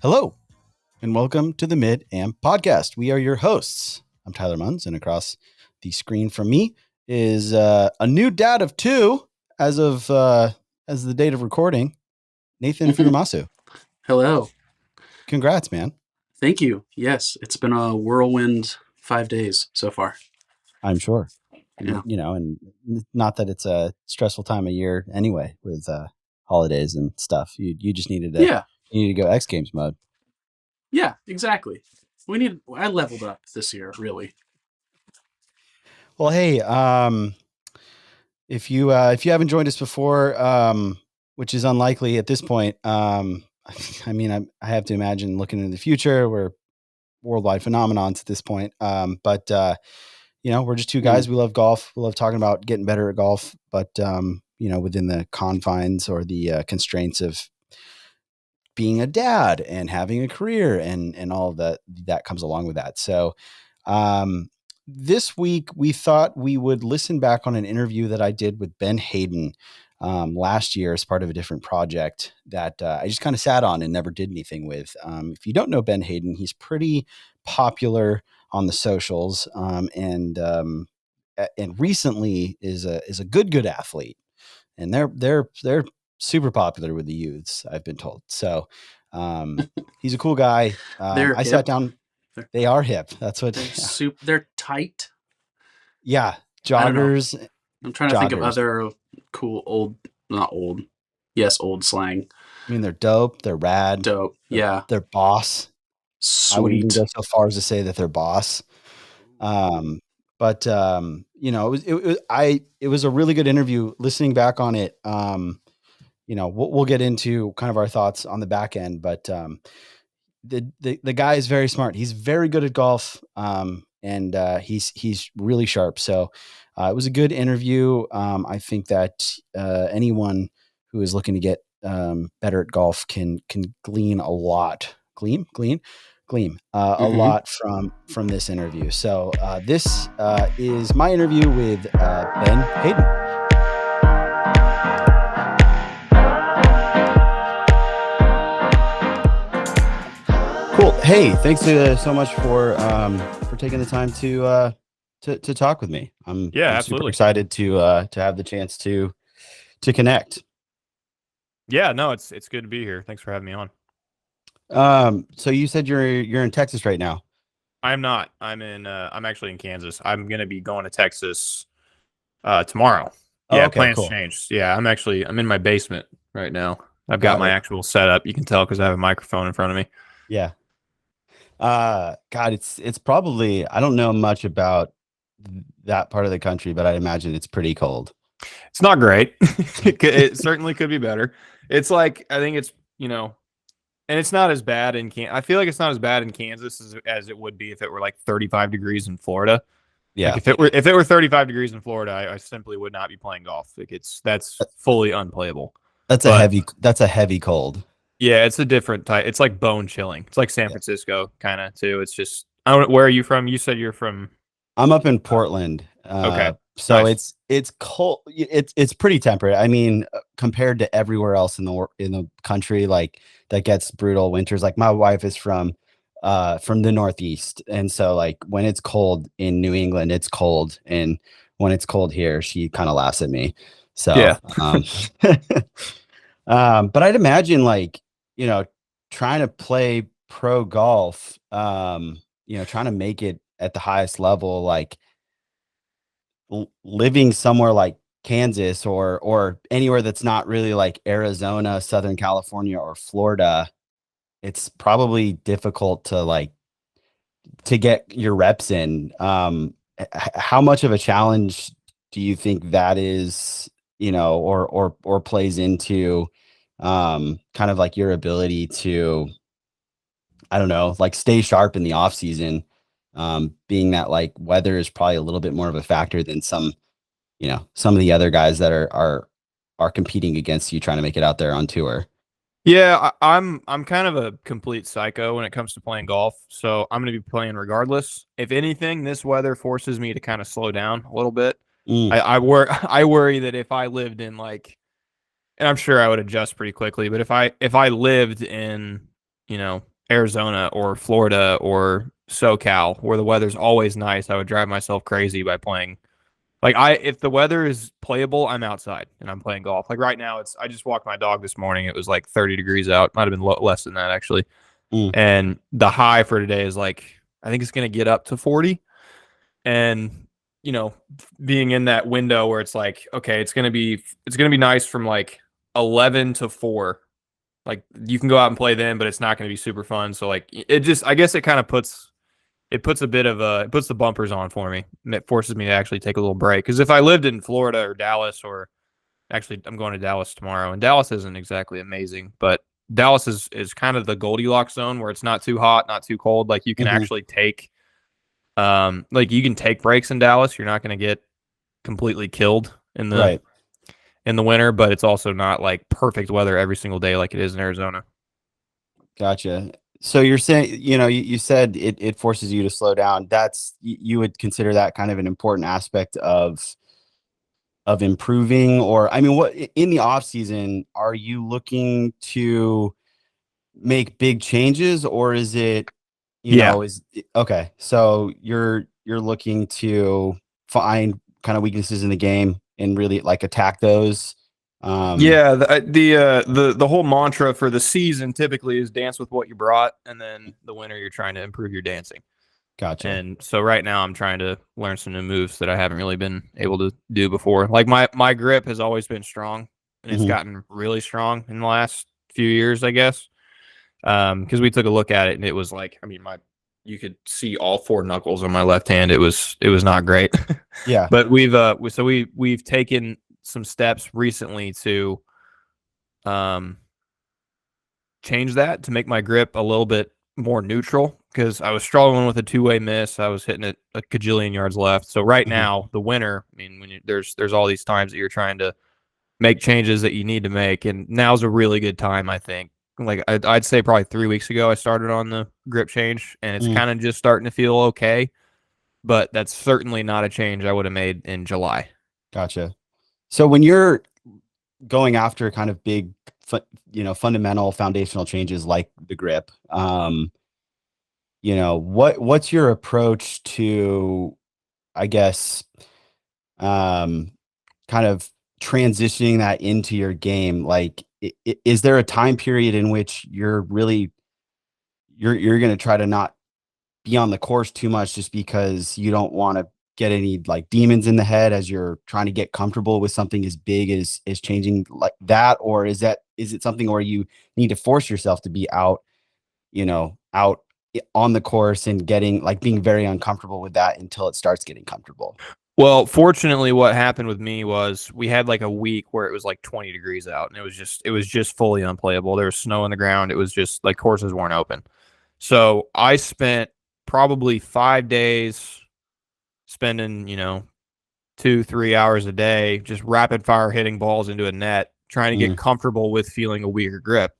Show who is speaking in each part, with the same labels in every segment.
Speaker 1: Hello, and welcome to the Mid Am Podcast. We are your hosts. I'm Tyler Munns, and across the screen from me is a new dad of two as the date of recording, Nathan Furumasu.
Speaker 2: Hello.
Speaker 1: Congrats, man.
Speaker 2: Thank you. Yes, it's been a whirlwind 5 days so far.
Speaker 1: I'm sure.
Speaker 2: Yeah.
Speaker 1: And not that it's a stressful time of year anyway with holidays and stuff. You just needed to go X Games mode.
Speaker 2: Yeah, exactly. I leveled up this year, really.
Speaker 1: Well, hey, if you haven't joined us before, which is unlikely at this point, I have to imagine looking into the future, we're worldwide phenomenons at this point. But we're just two guys. We love golf. We love talking about getting better at golf, but within the confines or the constraints of being a dad and having a career and all of that comes along with that. So, this week we thought we would listen back on an interview that I did with Ben Hadden last year as part of a different project that I just kind of sat on and never did anything with. If you don't know Ben Hadden, he's pretty popular on the socials and recently is a good athlete, and they're super popular with the youths, I've been told. So he's a cool guy. I sat down. They are hip. That's what
Speaker 2: they're tight.
Speaker 1: Yeah. Joggers.
Speaker 2: I'm trying to think of other cool old slang.
Speaker 1: I mean, they're dope. They're rad.
Speaker 2: Dope. Yeah.
Speaker 1: They're boss.
Speaker 2: Sweet.
Speaker 1: I wouldn't even go so far as to say that they're boss. But it was a really good interview. Listening back on it, we'll get into kind of our thoughts on the back end, but the guy is very smart. He's very good at golf, and he's really sharp. So it was a good interview. I think that anyone who is looking to get better at golf can glean a lot. A lot from this interview. So this is my interview with Ben Hadden. Cool. Hey, thanks so much for taking the time to talk with me. I'm super excited to have the chance to connect.
Speaker 3: Yeah, no, it's good to be here. Thanks for having me on.
Speaker 1: So you said you're in Texas right now.
Speaker 3: I'm not. I'm actually in Kansas. I'm going to be going to Texas tomorrow. Yeah, okay, plans changed. Yeah, I'm in my basement right now. I've got my actual setup. You can tell because I have a microphone in front of me.
Speaker 1: Yeah. God, it's probably, I don't know much about that part of the country, but I imagine it's pretty cold.
Speaker 3: It's not great. It certainly could be better. It's like, I think it's, and it's not as bad I feel like it's not as bad in Kansas as it would be if it were like 35 degrees in Florida.
Speaker 1: Yeah.
Speaker 3: Like if it were 35 degrees in Florida, I simply would not be playing golf. Like that's fully unplayable.
Speaker 1: That's a heavy cold.
Speaker 3: Yeah, it's a different type. It's like bone chilling. It's like San Francisco kind of too. It's just, I don't know, where are you from? You said you're from.
Speaker 1: I'm up in Portland.
Speaker 3: Okay.
Speaker 1: So nice. It's cold. It's pretty temperate. I mean, compared to everywhere else in the country, like that gets brutal winters. Like my wife is from the Northeast, and so like when it's cold in New England, it's cold, and when it's cold here, she kind of laughs at me. So
Speaker 3: yeah.
Speaker 1: But I'd imagine like trying to play pro golf, trying to make it at the highest level, like living somewhere like Kansas or anywhere that's not really like Arizona, Southern California, or Florida, it's probably difficult to get your reps in. How much of a challenge do you think that is, or plays into kind of like your ability to, I don't know, like stay sharp in the off season, being that like weather is probably a little bit more of a factor than some of the other guys that are competing against you trying to make it out there on tour.
Speaker 3: Yeah, I'm kind of a complete psycho when it comes to playing golf, so I'm going to be playing regardless. If anything, this weather forces me to kind of slow down a little bit. I worry that if I lived in like, and I'm sure I would adjust pretty quickly, but if I lived in, Arizona or Florida or SoCal, where the weather's always nice, I would drive myself crazy by playing. Like if the weather is playable, I'm outside and I'm playing golf. Like right now, I just walked my dog this morning. It was like 30 degrees out. Might have been less than that actually. And the high for today is like, I think it's going to get up to 40. And, being in that window where it's like, okay, it's going to be nice from like 11 to 4. Like you can go out and play then, but it's not going to be super fun. So like I guess it kind of puts the bumpers on for me, and it forces me to actually take a little break. Because if I lived in Florida or Dallas, or actually I'm going to Dallas tomorrow, and Dallas isn't exactly amazing, but Dallas is kind of the Goldilocks zone where it's not too hot, not too cold. Like you can actually take, breaks in Dallas. You're not going to get completely killed in the winter, but it's also not like perfect weather every single day like it is in Arizona.
Speaker 1: Gotcha. So you're saying, you said it forces you to slow down. You would consider that kind of an important aspect of improving, or I mean, what in the off season are you looking to make big changes, or is it, okay. So you're looking to find kind of weaknesses in the game and really like attack those.
Speaker 3: The whole mantra for the season typically is dance with what you brought, and then the winter you're trying to improve your dancing.
Speaker 1: Gotcha.
Speaker 3: And so right now I'm trying to learn some new moves that I haven't really been able to do before. Like my grip has always been strong, and it's gotten really strong in the last few years, I guess. Because we took a look at it, and it was like, I mean, you could see all 4 knuckles on my left hand. It was not great.
Speaker 1: Yeah.
Speaker 3: But we've taken some steps recently to change that, to make my grip a little bit more neutral, because I was struggling with a 2-way miss. I was hitting it a gajillion yards left. So right now, the winter, I mean, when there's all these times that you're trying to make changes that you need to make, and now's a really good time, I think. Like I'd say probably 3 weeks ago, I started on the grip change, and it's kind of just starting to feel okay. But that's certainly not a change I would have made in July.
Speaker 1: Gotcha. So when you're going after kind of big, fundamental foundational changes like the grip, what's your approach to, I guess, kind of transitioning that into your game? Like, is there a time period in which you're going to try to not be on the course too much just because you don't want to get any like demons in the head as you're trying to get comfortable with something as big as changing like that? Or is it something where you need to force yourself to be out on the course and being very uncomfortable with that until it starts getting comfortable?
Speaker 3: Well, fortunately, what happened with me was we had like a week where it was like 20 degrees out, and it was just fully unplayable. There was snow on the ground. It was just like courses weren't open. So I spent probably 5 days spending, 2-3 hours a day just rapid fire hitting balls into a net, trying to get comfortable with feeling a weaker grip.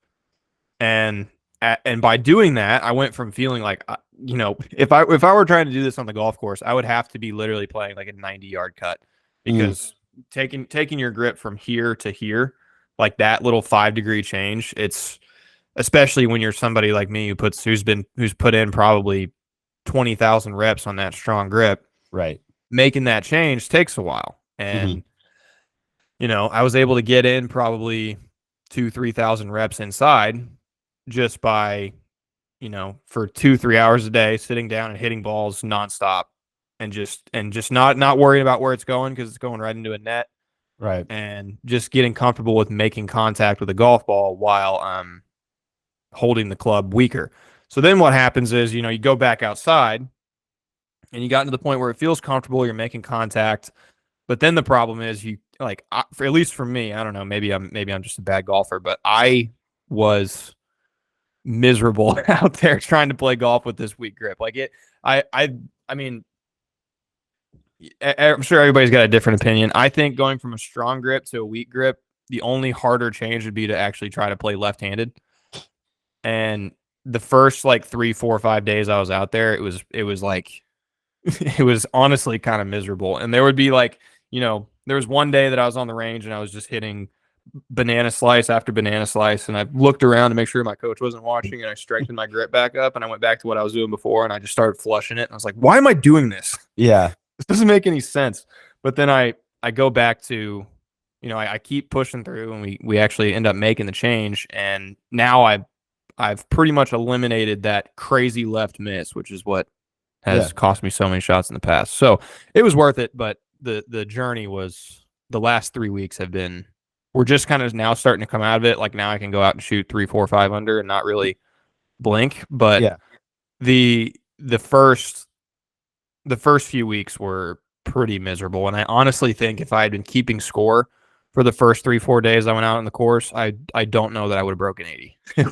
Speaker 3: And by doing that, I went from feeling like, if I were trying to do this on the golf course, I would have to be literally playing like a 90-yard cut, because taking your grip from here to here, like that little 5-degree change, it's, especially when you're somebody like me who's put in probably 20,000 reps on that strong grip,
Speaker 1: right?
Speaker 3: Making that change takes a while. And, I was able to get in probably 2,000-3,000 reps inside just by, for 2-3 hours a day, sitting down and hitting balls nonstop, and just not worrying about where it's going, because it's going right into a net.
Speaker 1: Right.
Speaker 3: And just getting comfortable with making contact with a golf ball while holding the club weaker. So then what happens is, you go back outside and you got to the point where it feels comfortable, you're making contact. But then the problem is at least for me, I don't know, maybe I'm just a bad golfer, but I was miserable out there trying to play golf with this weak grip. I mean, I'm sure everybody's got a different opinion. I think going from a strong grip to a weak grip, the only harder change would be to actually try to play left-handed. And the first 3, 4, 5 days I was out there, it was it was honestly kind of miserable. And there would be there was one day that I was on the range and I was just hitting banana slice after banana slice, and I looked around to make sure my coach wasn't watching, and I strengthened my grip back up, and I went back to what I was doing before, and I just started flushing it. And I was like, why am I doing this?
Speaker 1: Yeah.
Speaker 3: This doesn't make any sense. But then I go back to, I keep pushing through, and we actually end up making the change, and now I've pretty much eliminated that crazy left miss, which is what has cost me so many shots in the past. So it was worth it, but the journey was, the last 3 weeks we're just kind of now starting to come out of it. Like now I can go out and shoot 3, 4, 5 under and not really blink. But the first few weeks were pretty miserable. And I honestly think if I had been keeping score for the first 3, 4 days I went out on the course, I don't know that I would have broken 80. It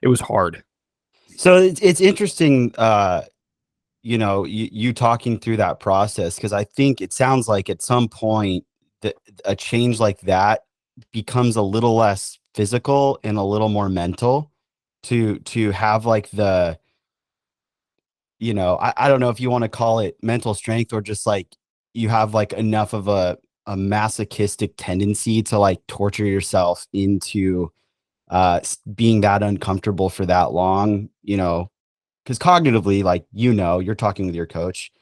Speaker 3: was hard.
Speaker 1: So it's interesting, you talking through that process, because I think it sounds like at some point that a change like that becomes a little less physical and a little more mental to have like the, I don't know if you want to call it mental strength, or just like you have like enough of a masochistic tendency to like torture yourself into being that uncomfortable for that long, because cognitively, like, you're talking with your coach,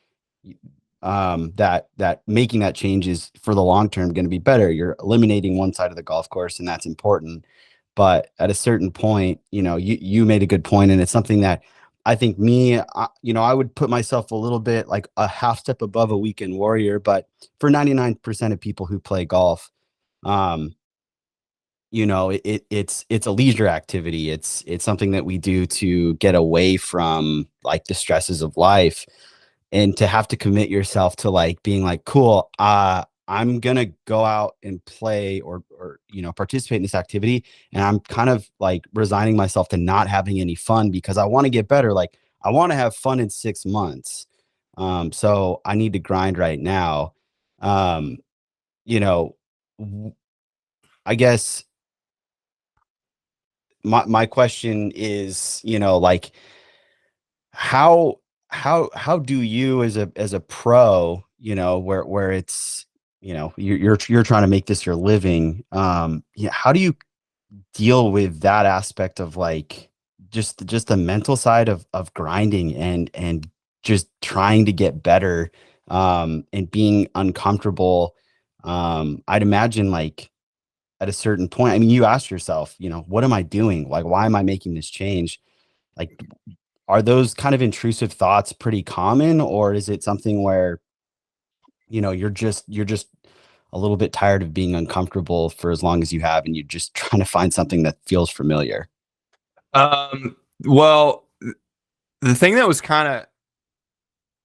Speaker 1: that making that change is for the long term going to be better. You're eliminating one side of the golf course, and that's important. But at a certain point, you made a good point, and it's something that I think I would put myself a little bit like a half step above a weekend warrior. But for 99% of people who play golf, it's a leisure activity. It's something that we do to get away from like the stresses of life, and to have to commit yourself to like being like, cool, I'm gonna go out and play or participate in this activity, and I'm kind of like resigning myself to not having any fun because I want to get better. Like I want to have fun in 6 months, so I need to grind right now. I guess my question is, like how do you as a pro, where it's, you're trying to make this your living, how do you deal with that aspect of like just the mental side of grinding and just trying to get better, and being uncomfortable? I'd imagine like at a certain point, I mean, you ask yourself, what am I doing? Like, why am I making this change? Like, are those kind of intrusive thoughts pretty common, or is it something where, you're just a little bit tired of being uncomfortable for as long as you have, and you're just trying to find something that feels familiar?
Speaker 3: Well, the thing that was kind of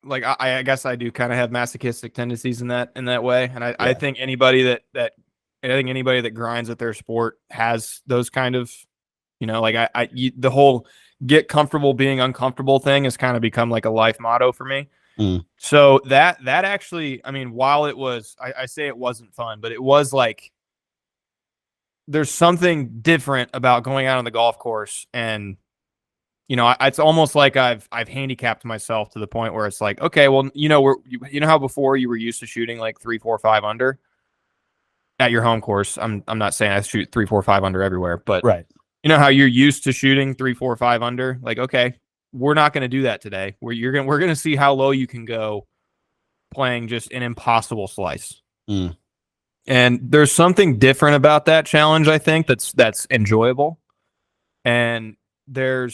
Speaker 3: like, I guess I do kind of have masochistic tendencies in that way. And I think anybody that grinds at their sport has those kind of, like the whole get comfortable being uncomfortable thing has kind of become like a life motto for me. So that actually, I mean, while it was, I say it wasn't fun, but it was like, there's something different about going out on the golf course, and it's almost like I've handicapped myself to the point where it's like, okay, well, how before you were used to shooting like 3, 4, 5 under at your home course. I'm not saying I shoot 3, 4, 5 under everywhere, but
Speaker 1: right.
Speaker 3: You know how you're used to shooting 3, 4, 5 under? Like, okay, we're not going to do that today. We're going to see how low you can go playing just an impossible slice. And there's something different about that challenge, I think, that's enjoyable. And there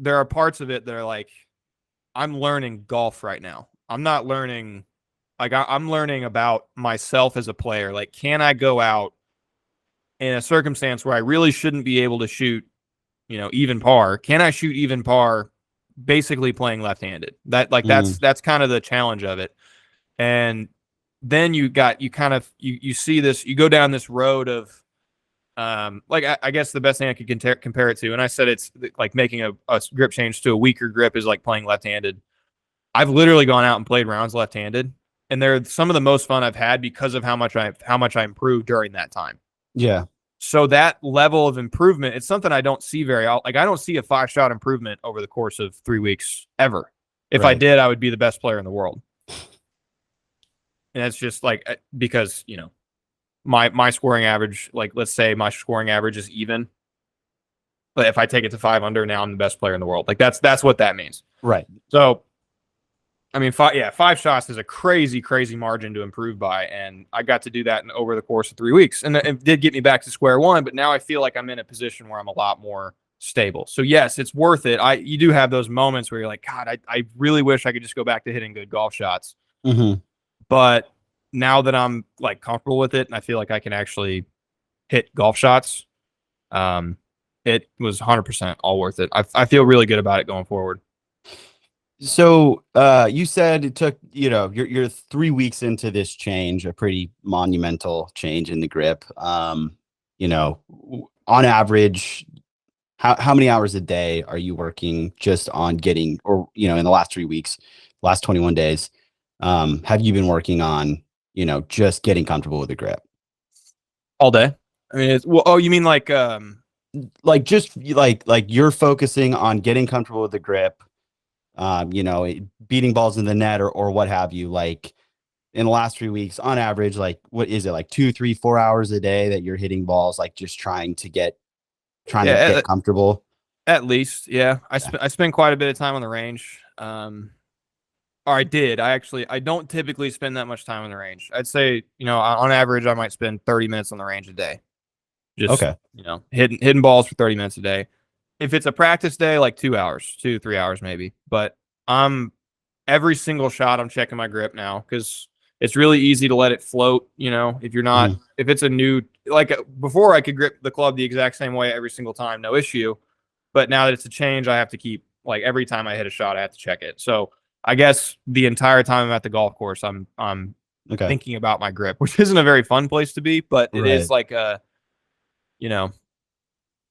Speaker 3: are parts of it that are like, I'm learning golf right now. I'm not learning, like I'm learning about myself as a player. Like, can I go out in a circumstance where I really shouldn't be able to shoot, even par? Can I shoot even par basically playing left-handed? That's kind of the challenge of it. And then you see this, you go down this road of, like, I guess the best thing I could compare it to, and I said it's like making a grip change to a weaker grip is like playing left-handed. I've literally gone out and played rounds left-handed, and they're some of the most fun I've had because of how much I improved during that time.
Speaker 1: Yeah.
Speaker 3: So that level of improvement, it's something I don't see very often. Like, I don't see a 5-shot improvement over the course of 3 weeks ever. If I did, I would be the best player in the world. And it's just like, because, my scoring average, like let's say my scoring average is even, but if I take it to 5 under, now I'm the best player in the world. Like that's what that means.
Speaker 1: Right.
Speaker 3: So, I mean, 5 shots is a crazy, crazy margin to improve by, and I got to do that over the course of 3 weeks, and it did get me back to square one. But now I feel like I'm in a position where I'm a lot more stable. So yes, it's worth it. You do have those moments where you're like, God, I really wish I could just go back to hitting good golf shots.
Speaker 1: Mm-hmm.
Speaker 3: But now that I'm like comfortable with it, and I feel like I can actually hit golf shots, it was 100% all worth it. I feel really good about it going forward.
Speaker 1: So you said it took, you're 3 weeks into this change, a pretty monumental change in the grip. On average, how many hours a day are you working just on getting, or, in the last 3 weeks, last 21 days, have you been working on, just getting comfortable with the grip?
Speaker 3: All day. I mean, you mean like
Speaker 1: just like you're focusing on getting comfortable with the grip, beating balls in the net or what have you, like in the last 3 weeks on average, like what is it, like 2, 3, 4 hours a day that you're hitting balls, like just trying to get comfortable? At
Speaker 3: least. Yeah. I spend quite a bit of time on the range. Or I did. I don't typically spend that much time on the range. I'd say, on average, I might spend 30 minutes on the range a day. Just,
Speaker 1: okay.
Speaker 3: Hitting balls for 30 minutes a day. If it's a practice day, like 2 hours, 3 hours maybe. But every single shot, I'm checking my grip now because it's really easy to let it float. If you're not, if it's a new, like before I could grip the club the exact same way every single time, no issue. But now that it's a change, I have to keep, like every time I hit a shot, I have to check it. So I guess the entire time I'm at the golf course, I'm thinking about my grip, which isn't a very fun place to be, but it is like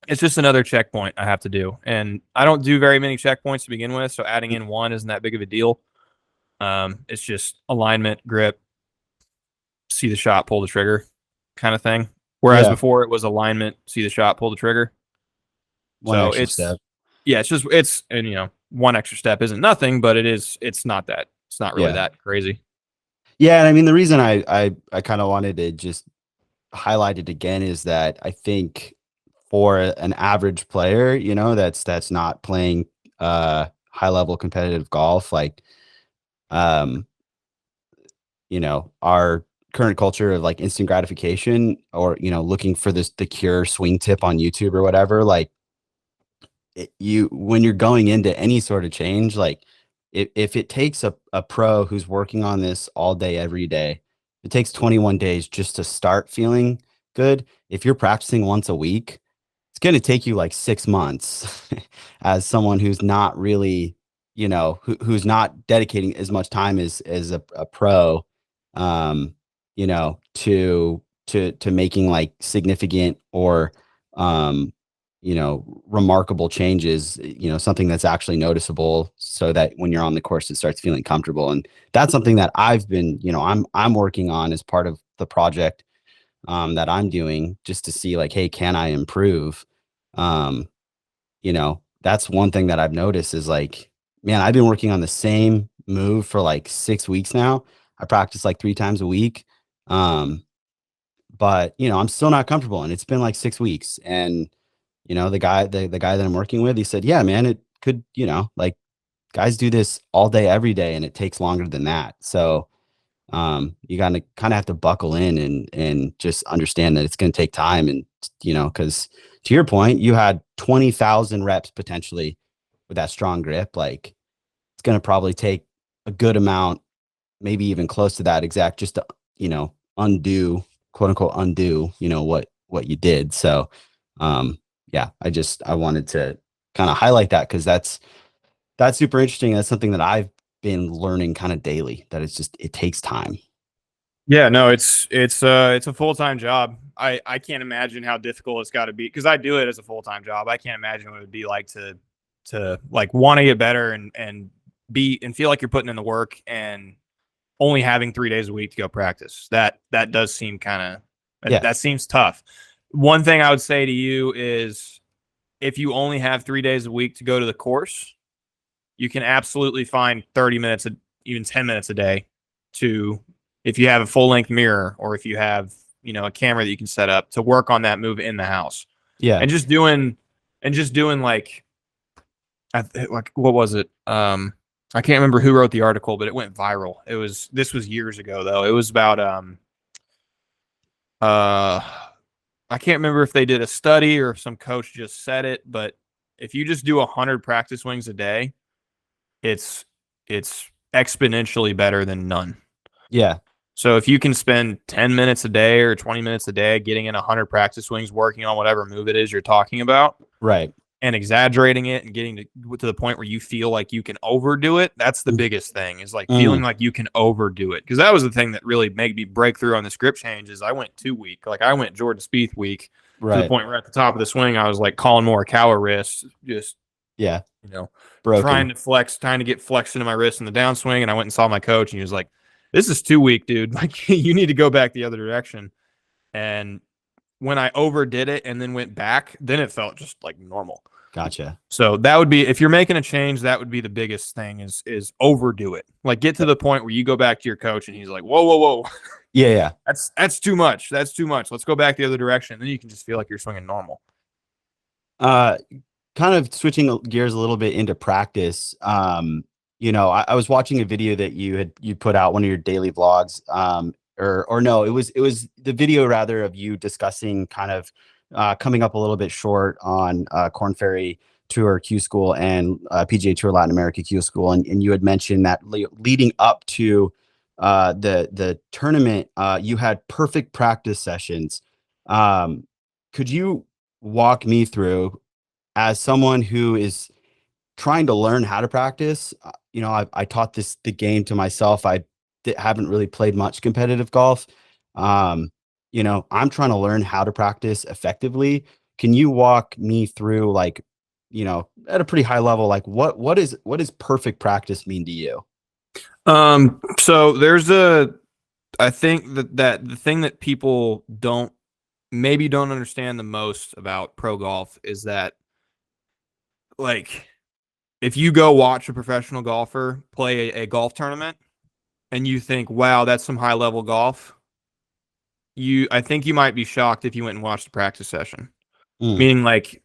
Speaker 3: it's just another checkpoint I have to do. And I don't do very many checkpoints to begin with, so adding in one isn't that big of a deal. It's just alignment, grip, see the shot, pull the trigger kind of thing. Whereas before it was alignment, see the shot, pull the trigger.
Speaker 1: One extra step.
Speaker 3: Yeah, one extra step isn't nothing, but it's not really that crazy.
Speaker 1: Yeah. And I mean, the reason I kind of wanted to just highlight it again is that I think for an average player, that's not playing high level competitive golf, like our current culture of like instant gratification, or looking for the cure swing tip on YouTube or whatever, like when you're going into any sort of change, like if it takes a pro who's working on this all day every day, it takes 21 days just to start feeling good. If you're practicing once a week, it's going to take you like 6 months as someone who's not really, who's not dedicating as much time as a pro, to making like significant or, remarkable changes, something that's actually noticeable, so that when you're on the course, it starts feeling comfortable. And that's something that I've been, I'm working on as part of the project that I'm doing, just to see like, hey, can I improve? That's one thing that I've noticed is like, man, I've been working on the same move for like 6 weeks now. I practice like 3 times a week. But I'm still not comfortable, and it's been like 6 weeks. And the guy that I'm working with, he said, yeah, man, it could, like guys do this all day, every day, and it takes longer than that. So you gotta kind of have to buckle in and just understand that it's going to take time. And because to your point, you had 20,000 reps potentially with that strong grip. Like it's going to probably take a good amount, maybe even close to that exact, just to undo, quote unquote undo, what you did. So yeah, I wanted to kind of highlight that, because that's super interesting. That's something that I've been learning kind of daily, that it takes time.
Speaker 3: Yeah, no, it's a full-time job. I can't imagine how difficult it's got to be, because I do it as a full-time job. I can't imagine what it would be like to like want to get better and feel like you're putting in the work, and only having 3 days a week to go practice. That does seem that seems tough. One thing I would say to you is, if you only have 3 days a week to go to the course, you can absolutely find 30 minutes, even 10 minutes a day if you have a full length mirror, or if you have a camera that you can set up to work on that move in the house.
Speaker 1: Yeah.
Speaker 3: And just doing like what was it? I can't remember who wrote the article, but it went viral. This was years ago though. It was about I can't remember if they did a study or if some coach just said it, but if you just do 100 practice swings a day, it's exponentially better than none.
Speaker 1: Yeah.
Speaker 3: So if you can spend 10 minutes a day or 20 minutes a day getting in 100 practice swings, working on whatever move it is you're talking about,
Speaker 1: right,
Speaker 3: and exaggerating it and getting to the point where you feel like you can overdo it, that's the biggest thing, is like feeling like you can overdo it. Because that was the thing that really made me break through on the script change is I went 2 week. Like I went Jordan Spieth week to the point where at the top of the swing, I was like calling Morikawa wrists, just,
Speaker 1: broken.
Speaker 3: trying to get flex into my wrist in the downswing. And I went and saw my coach and he was like, this is 2 week, dude. Like you need to go back the other direction. And when I overdid it and then went back, then it felt just like normal.
Speaker 1: Gotcha.
Speaker 3: So that would be, if you're making a change, that would be the biggest thing is overdo it. Like get to the point where you go back to your coach and he's like, whoa.
Speaker 1: Yeah.
Speaker 3: That's too much. That's too much. Let's go back the other direction. Then you can just feel like you're swinging normal.
Speaker 1: Kind of switching gears a little bit into practice. I was watching a video that you put out, one of your daily vlogs. Or no, it was the video rather of you discussing kind of coming up a little bit short on Korn Ferry Tour Q School and PGA Tour Latin America Q School, and you had mentioned that leading up to the tournament, you had perfect practice sessions. Could you walk me through, as someone who is trying to learn how to practice? I taught the game to myself. I haven't really played much competitive golf. I'm trying to learn how to practice effectively. Can you walk me through, like, at a pretty high level, like what does perfect practice mean to you?
Speaker 3: So I think that the thing that people don't understand the most about pro golf is that, like, if you go watch a professional golfer play a golf tournament and you think, wow, that's some high level golf, I think you might be shocked if you went and watched a practice session. Meaning, like,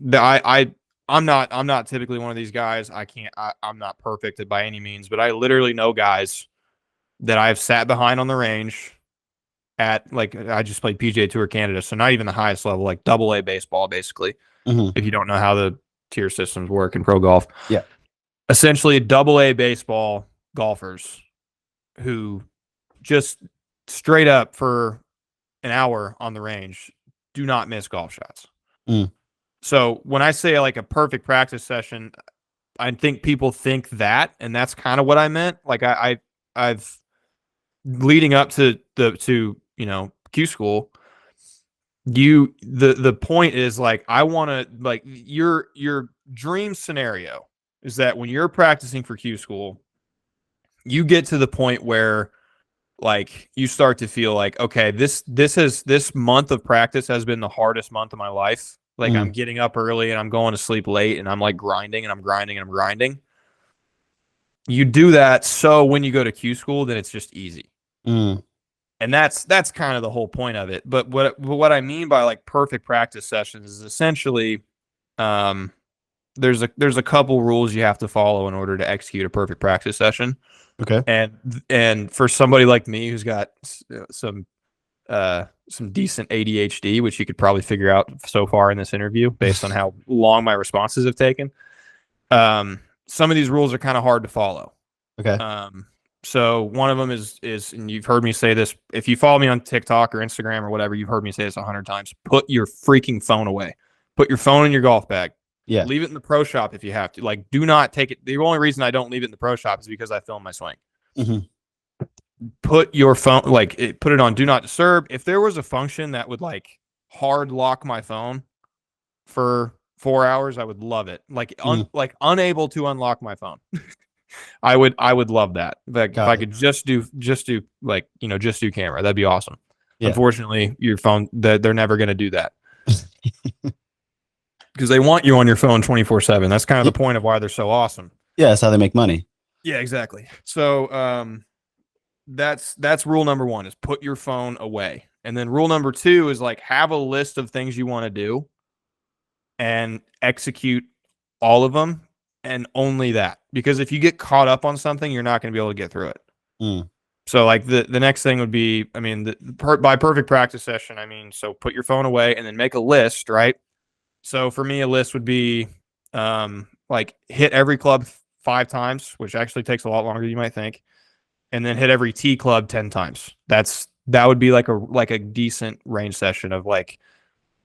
Speaker 3: I'm not typically one of these guys. I'm not perfect by any means, but I literally know guys that I've sat behind on the range at, like, I just played PGA Tour Canada, so not even the highest level, like AA baseball, basically. If you don't know how the tier systems work in pro golf.
Speaker 1: Yeah.
Speaker 3: Essentially AA baseball golfers who just straight up for an hour on the range do not miss golf shots. So when I say like a perfect practice session, I think people think that, and that's kind of what I meant. Like I've leading up to Q school, the point is, like, I want to, like, your dream scenario is that when you're practicing for Q school, you get to the point where, like, you start to feel like, okay, this month of practice has been the hardest month of my life. Like, I'm getting up early and I'm going to sleep late and I'm like grinding and I'm grinding and I'm grinding. You do that so when you go to Q school, then it's just easy. And that's kind of the whole point of it. But what I mean by, like, perfect practice sessions is essentially, there's a couple rules you have to follow in order to execute a perfect practice session.
Speaker 1: Okay.
Speaker 3: And for somebody like me who's got some decent ADHD, which you could probably figure out so far in this interview based on how long my responses have taken, some of these rules are kind of hard to follow.
Speaker 1: Okay.
Speaker 3: So one of them is, and you've heard me say this, if you follow me on TikTok or Instagram or whatever, you've heard me say this 100 times, put your freaking phone away. Put your phone in your golf bag.
Speaker 1: Yeah.
Speaker 3: Leave it in the pro shop if you have to. Like, do not take it. The only reason I don't leave it in the pro shop is because I film my swing. Put your phone, put it on do not disturb. If there was a function that would, like, hard lock my phone for 4 hours, I would love it. Like, unable to unlock my phone. I would love that. Like, if I could just do camera, that'd be awesome. Yeah. Unfortunately, your phone, they're never going to do that. Because they want you on your phone 24/7. That's kind of the point of why they're so awesome.
Speaker 1: Yeah, that's how they make money.
Speaker 3: Yeah, exactly. So that's rule number one, is put your phone away. And then rule number 2 is like have a list of things you want to do and execute all of them, and only that. Because if you get caught up on something, you're not going to be able to get through it. So like the next thing would be, I mean, by perfect practice session, I mean, so put your phone away and then make a list, right? So for me, a list would be like hit every club 5 times, which actually takes a lot longer than you might think, and then hit every tee club 10 times. That would be like a decent range session of like,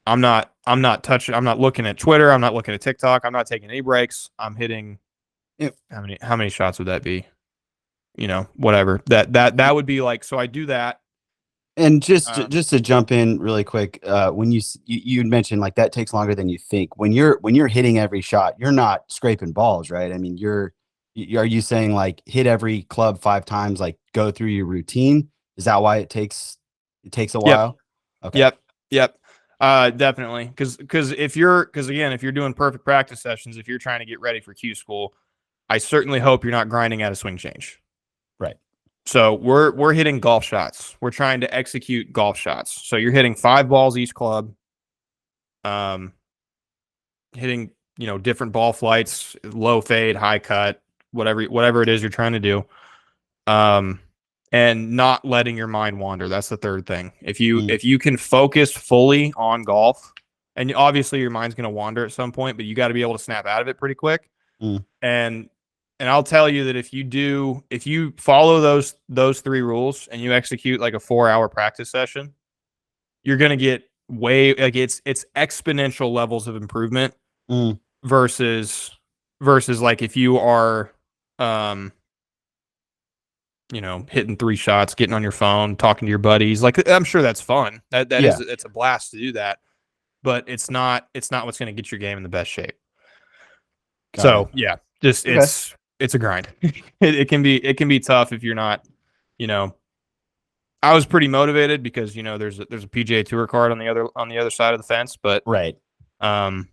Speaker 3: I'm not looking at Twitter, I'm not looking at TikTok, I'm not taking any breaks. I'm hitting how many shots would that be? You know, whatever. That would be like, so I do that.
Speaker 1: And just to jump in really quick, when you mentioned like that takes longer than you think. When you're hitting every shot, you're not scraping balls, right? I mean, are you saying like hit every club 5 times, like go through your routine? Is that why it takes a while?
Speaker 3: Okay. Yep. Definitely. Because if you're doing perfect practice sessions, if you're trying to get ready for Q school, I certainly hope you're not grinding at a swing change.
Speaker 1: Right.
Speaker 3: So we're hitting golf shots. We're trying to execute golf shots. So you're hitting 5 balls each club. Hitting, different ball flights, low fade, high cut, whatever it is you're trying to do. And not letting your mind wander. That's the third thing. If you can focus fully on golf, and obviously your mind's going to wander at some point, but you got to be able to snap out of it pretty quick. And I'll tell you that if you follow those 3 rules and you execute like a 4-hour practice session, you're going to get it's exponential levels of improvement versus like if you are, hitting 3 shots, getting on your phone, talking to your buddies. Like, I'm sure that's fun. It's a blast to do that, but it's not what's going to get your game in the best shape. It's a grind. It can be tough if you're not, I was pretty motivated because, there's a PGA Tour card on the other side of the fence, but
Speaker 1: right.
Speaker 3: You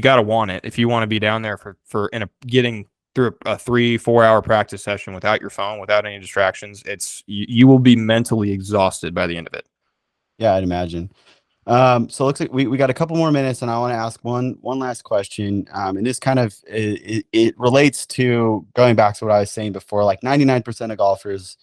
Speaker 3: got to want it if you want to be down there for getting through a 3-4 hour practice session without your phone, without any distractions. You will be mentally exhausted by the end of it.
Speaker 1: Yeah, I'd imagine. So it looks like we got a couple more minutes, and I want to ask one last question. And this kind of it relates to going back to what I was saying before. Like 99% of golfers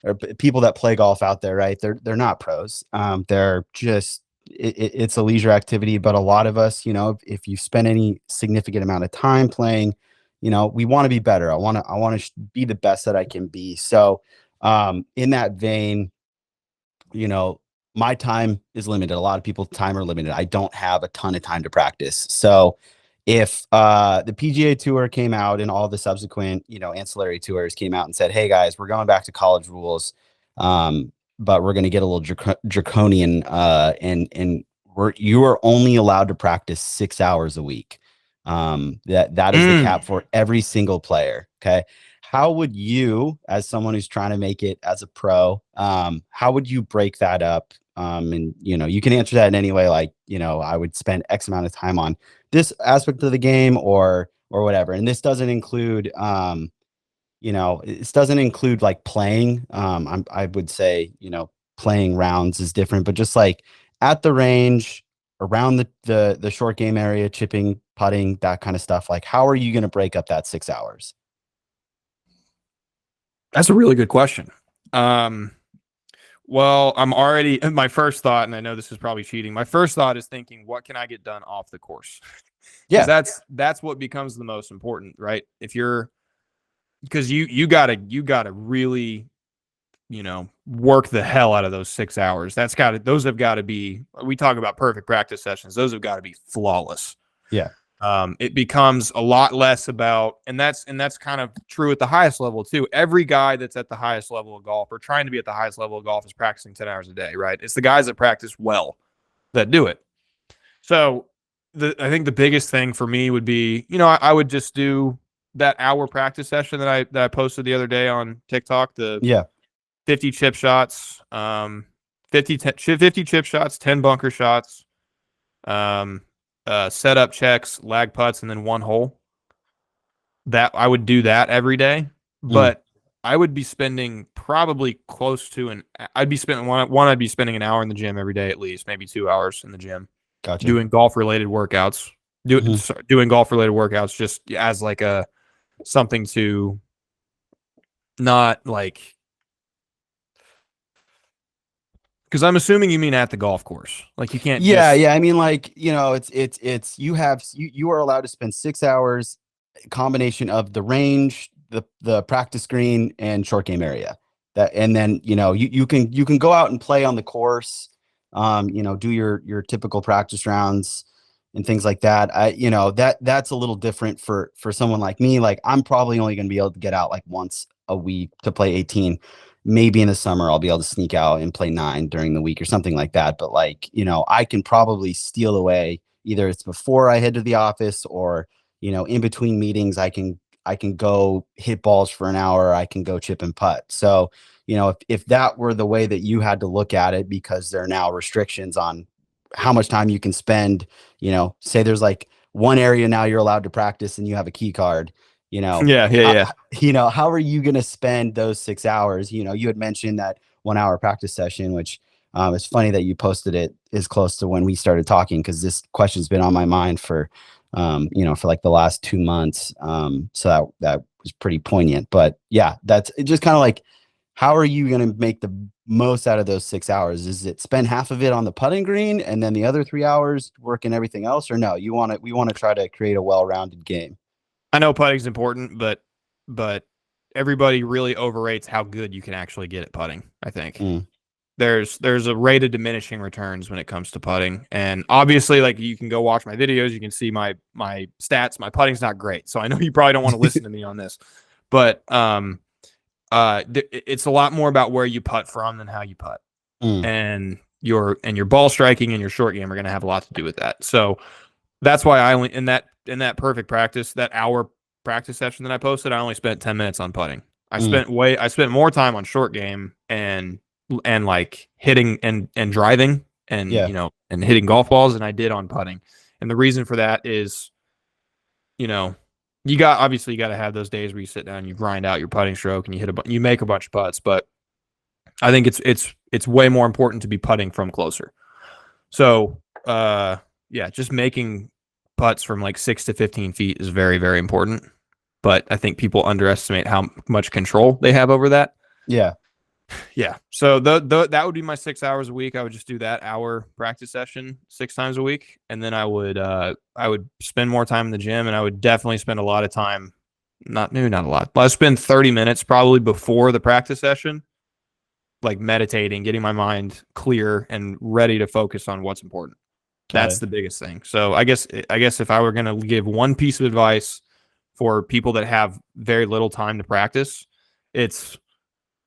Speaker 1: or people that play golf out there, right? They're not pros. They're just it's a leisure activity. But a lot of us, if you spend any significant amount of time playing, we want to be better. I want to be the best that I can be. So in that vein, my time is limited. A lot of people's time are limited. I don't have a ton of time to practice. So if the PGA Tour came out and all the subsequent, ancillary tours came out and said, hey guys, we're going back to college rules, but we're going to get a little draconian, and you are only allowed to practice 6 hours a week. That is the cap for every single player. Okay. How would you, as someone who's trying to make it as a pro, how would you break that up? And you can answer that in any way, like, I would spend X amount of time on this aspect of the game or whatever. And this doesn't include, like playing. I would say, playing rounds is different, but just like at the range, around the short game area, chipping, putting, that kind of stuff. Like, how are you going to break up that 6 hours?
Speaker 3: That's a really good question. Well, I'm already my first thought, and I know this is probably cheating. My first thought is thinking, what can I get done off the course? Yeah, that's what becomes the most important, right? Because you gotta really, work the hell out of those 6 hours. Those have got to be. We talk about perfect practice sessions; those have got to be flawless.
Speaker 1: Yeah.
Speaker 3: It becomes a lot less about, and that's kind of true at the highest level too. Every guy that's at the highest level of golf or trying to be at the highest level of golf is practicing 10 hours a day, right? It's the guys that practice well that do it. So I think the biggest thing for me would be, I would just do that hour practice session that I posted the other day on TikTok. 50 chip shots, 50 chip shots, 10 bunker shots, setup checks, lag putts, and then 1 hole. That I would do that every day. But I would be spending probably close to I'd be spending I'd be spending an hour in the gym every day at least, maybe 2 hours in the gym.
Speaker 1: Gotcha.
Speaker 3: Doing golf related workouts. Doing golf related workouts just as like a something to not like, because I'm assuming you mean at the golf course. Like you can't
Speaker 1: I mean, like, it's you are allowed to spend 6 hours, combination of the range, the practice green, and short game area. And then you can go out and play on the course, do your typical practice rounds and things like that. That's a little different for someone like me. Like, I'm probably only going to be able to get out like once a week to play 18. Maybe in the summer I'll be able to sneak out and play 9 during the week or something like that. But like, I can probably steal away, either it's before I head to the office or, in between meetings, I can go hit balls for an hour. I can go chip and putt. So, if that were the way that you had to look at it, because there are now restrictions on how much time you can spend, say there's like one area now you're allowed to practice and you have a key card,
Speaker 3: Yeah.
Speaker 1: How are you going to spend those 6 hours? You had mentioned that 1 hour practice session, which it's funny that you posted it as close to when we started talking, because this question's been on my mind for like the last 2 months. So that was pretty poignant. But yeah, that's just kind of like, how are you going to make the most out of those 6 hours? Is it spend half of it on the putting green and then the other 3 hours working everything else, or no? We want to try to create a well-rounded game.
Speaker 3: I know putting's important, but everybody really overrates how good you can actually get at putting. I think there's a rate of diminishing returns when it comes to putting, and obviously, like, you can go watch my videos, you can see my stats. My putting's not great, so I know you probably don't want to listen to me on this, but it's a lot more about where you putt from than how you putt, and your ball striking and your short game are going to have a lot to do with that. So that's why I only in that perfect practice, that hour practice session that I posted, I only spent 10 minutes on putting. I spent more time on short game and like hitting and driving and and hitting golf balls than I did on putting. And the reason for that is, you got to have those days where you sit down and you grind out your putting stroke and you make a bunch of putts, but I think it's way more important to be putting from closer. So just making putts from like 6 to 15 feet is very, very important. But I think people underestimate how much control they have over that.
Speaker 1: Yeah.
Speaker 3: Yeah. So that would be my 6 hours a week. I would just do that hour practice session 6 times a week. And then I would spend more time in the gym, and I would definitely spend a lot of time, not a lot, but I spend 30 minutes probably before the practice session, like meditating, getting my mind clear and ready to focus on what's important. That's the biggest thing. So I guess if I were going to give one piece of advice for people that have very little time to practice, it's,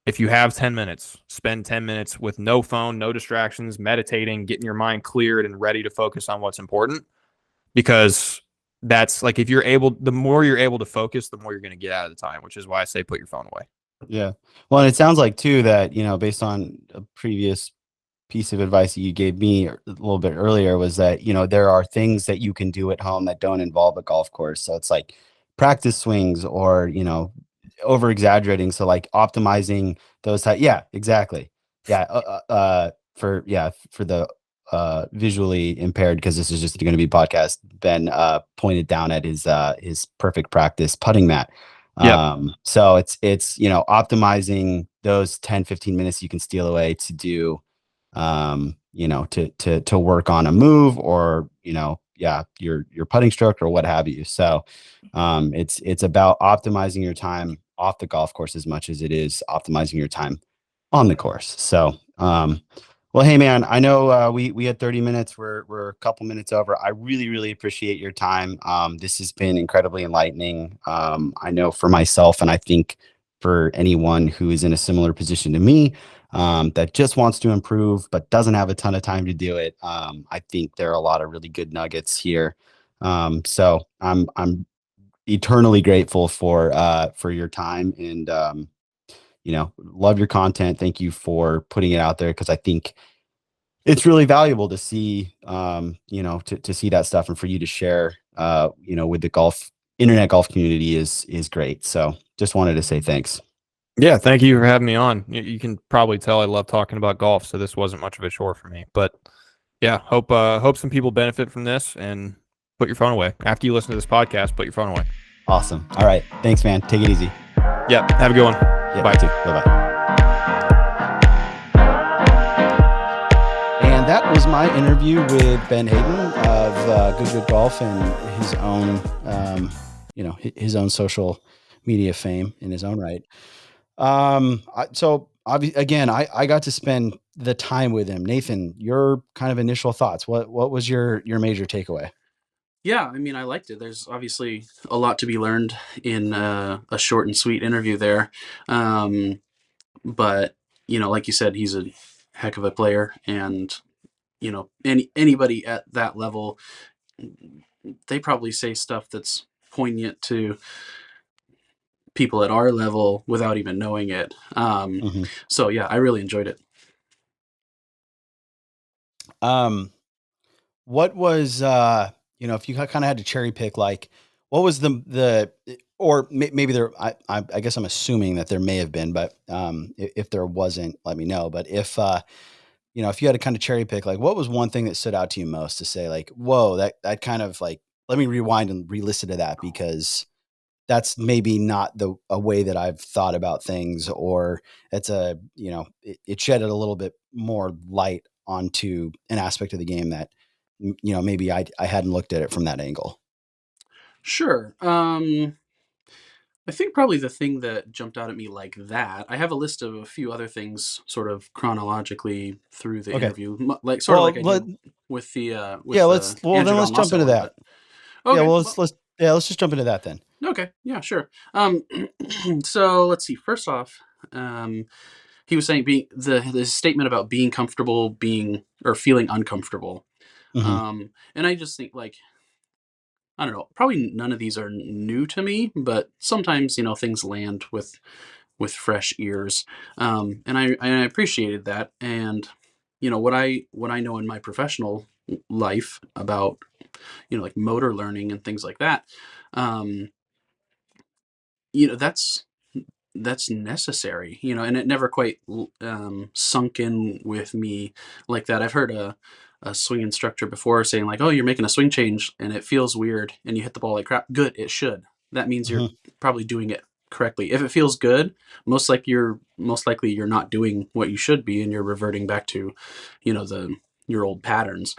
Speaker 3: if you have 10 minutes, spend 10 minutes with no phone, no distractions, meditating, getting your mind cleared and ready to focus on what's important. Because that's like, the more you're able to focus, the more you're going to get out of the time, which is why I say put your phone away.
Speaker 1: Yeah. Well, and it sounds like too that, based on a previous piece of advice that you gave me a little bit earlier, was that, there are things that you can do at home that don't involve a golf course. So it's like practice swings or, over exaggerating. So like optimizing those type. Yeah, exactly. Yeah. For the visually impaired, because this is just going to be podcast, Ben pointed down at his perfect practice putting mat. So it's optimizing those 10-15 minutes you can steal away to do to work on a move or your putting stroke or what have you. So it's about optimizing your time off the golf course as much as it is optimizing your time on the course. So well, hey man, I know we had 30 minutes. We're a couple minutes over. I really, really appreciate your time. This has been incredibly enlightening. I know for myself, and I think for anyone who is in a similar position to me, that just wants to improve but doesn't have a ton of time to do it. I think there are a lot of really good nuggets here. So I'm eternally grateful for your time, and love your content. Thank you for putting it out there, because I think it's really valuable to see, to see that stuff, and for you to share, with the internet golf community is great. So just wanted to say thanks.
Speaker 3: Yeah, thank you for having me on. You can probably tell I love talking about golf, so this wasn't much of a chore for me. But yeah, hope some people benefit from this, and put your phone away. After you listen to this podcast, put your phone away.
Speaker 1: Awesome. All right. Thanks, man. Take it easy.
Speaker 3: Yep. Have a good one.
Speaker 1: Yeah,
Speaker 3: Bye.
Speaker 1: you too. Bye-bye. And that was my interview with Ben Hadden of Good Golf and his own, his own social media fame in his own right. Again, I got to spend the time with him. Nathan, your kind of initial thoughts. What was your major takeaway?
Speaker 2: Yeah, I mean, I liked it. There's obviously a lot to be learned in a short and sweet interview there. But, like you said, he's a heck of a player. And, anybody at that level, they probably say stuff that's poignant to people at our level without even knowing it. So, yeah, I really enjoyed it.
Speaker 1: What was, if you kind of had to cherry pick, like, what was maybe there, I guess I'm assuming that there may have been, but if there wasn't, let me know. But if you had to kind of cherry pick, like, what was one thing that stood out to you most to say, like, whoa, that kind of like, let me rewind and re-listen to that, because that's maybe not a way that I've thought about things, or it's it shed a little bit more light onto an aspect of the game that, maybe I hadn't looked at it from that angle.
Speaker 2: Sure. I think probably the thing that jumped out at me like that, I have a list of a few other things sort of chronologically through the
Speaker 1: Okay.
Speaker 2: interview, like sort of
Speaker 1: Well,
Speaker 2: like I did with
Speaker 1: yeah,
Speaker 2: the
Speaker 1: then
Speaker 2: Andrew
Speaker 1: let's jump
Speaker 2: Dalmasa
Speaker 1: into
Speaker 2: one.
Speaker 1: that.
Speaker 2: But
Speaker 1: Yeah.
Speaker 2: okay,
Speaker 1: Well,
Speaker 2: well,
Speaker 1: let's just jump into that then.
Speaker 2: okay, yeah, sure. So let's see. First off, he was saying being the statement about being comfortable, being or feeling uncomfortable.
Speaker 1: Mm-hmm.
Speaker 2: And I just think, like, I don't know, probably none of these are new to me, but sometimes things land with fresh ears, and I appreciated that. And what I know in my professional life about like motor learning and things like that, um, that's necessary, and it never quite sunk in with me like that. I've heard a swing instructor before saying, like, oh, you're making a swing change and it feels weird and you hit the ball like crap. Good, it should. That means you're
Speaker 1: Mm-hmm.
Speaker 2: probably doing it correctly. If it feels good, most likely you're not doing what you should be, and you're reverting back to your old patterns.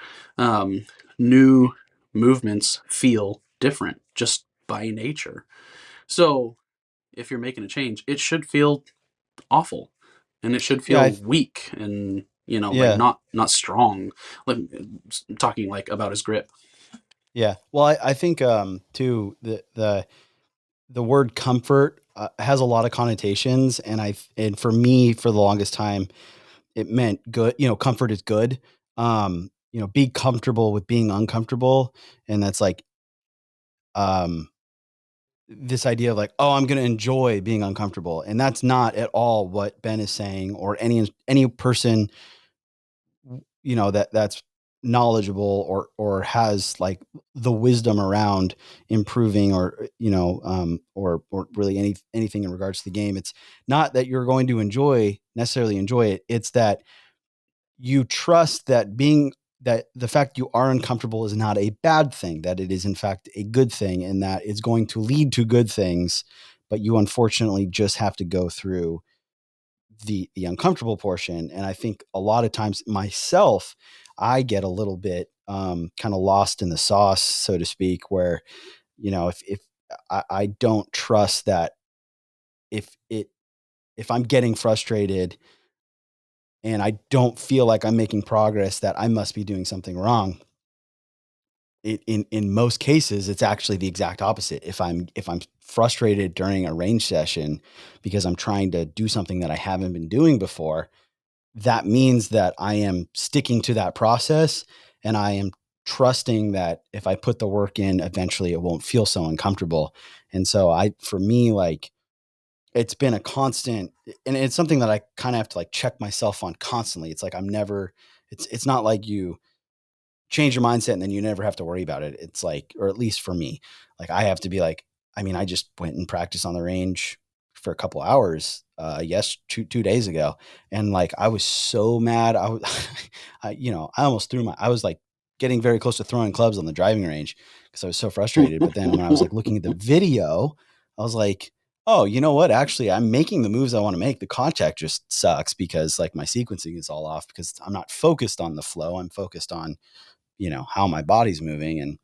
Speaker 2: New movements feel different just by nature. So if you're making a change, it should feel awful, and it should
Speaker 1: Yeah.
Speaker 2: feel weak, and like
Speaker 1: Yeah.
Speaker 2: not strong. Like, talking like about his grip.
Speaker 1: Yeah. Well, I think, too, the word comfort has a lot of connotations, and for me, for the longest time, it meant good. Comfort is good. Be comfortable with being uncomfortable, and that's like, um, this idea of like, oh, I'm going to enjoy being uncomfortable, and that's not at all what Ben is saying, or any person that's knowledgeable or has like the wisdom around improving, or or really anything in regards to the game. It's not that you're going to necessarily enjoy it. It's that you trust that the fact you are uncomfortable is not a bad thing, that it is in fact a good thing, and that it's going to lead to good things, but you unfortunately just have to go through the uncomfortable portion. And I think a lot of times myself, I get a little bit kind of lost in the sauce, so to speak, where, if I don't trust that, if it if I'm getting frustrated and I don't feel like I'm making progress, that I must be doing something wrong. In most cases, it's actually the exact opposite. If I'm frustrated during a range session because I'm trying to do something that I haven't been doing before, that means that I am sticking to that process, and I am trusting that if I put the work in, eventually it won't feel so uncomfortable. And so for me, like, it's been a constant, and it's something that I kind of have to like check myself on constantly. It's like, it's not like you change your mindset and then you never have to worry about it. It's like, or at least for me, like, I have to be like, I mean, I just went and practiced on the range for a couple hours, yes, 2 days ago. And like, I was so mad. I almost I was like getting very close to throwing clubs on the driving range because I was so frustrated. But then when I was like looking at the video, I was like, oh, you know what? Actually, I'm making the moves I want to make. The contact just sucks because like my sequencing is all off because I'm not focused on the flow. I'm focused on, how my body's moving.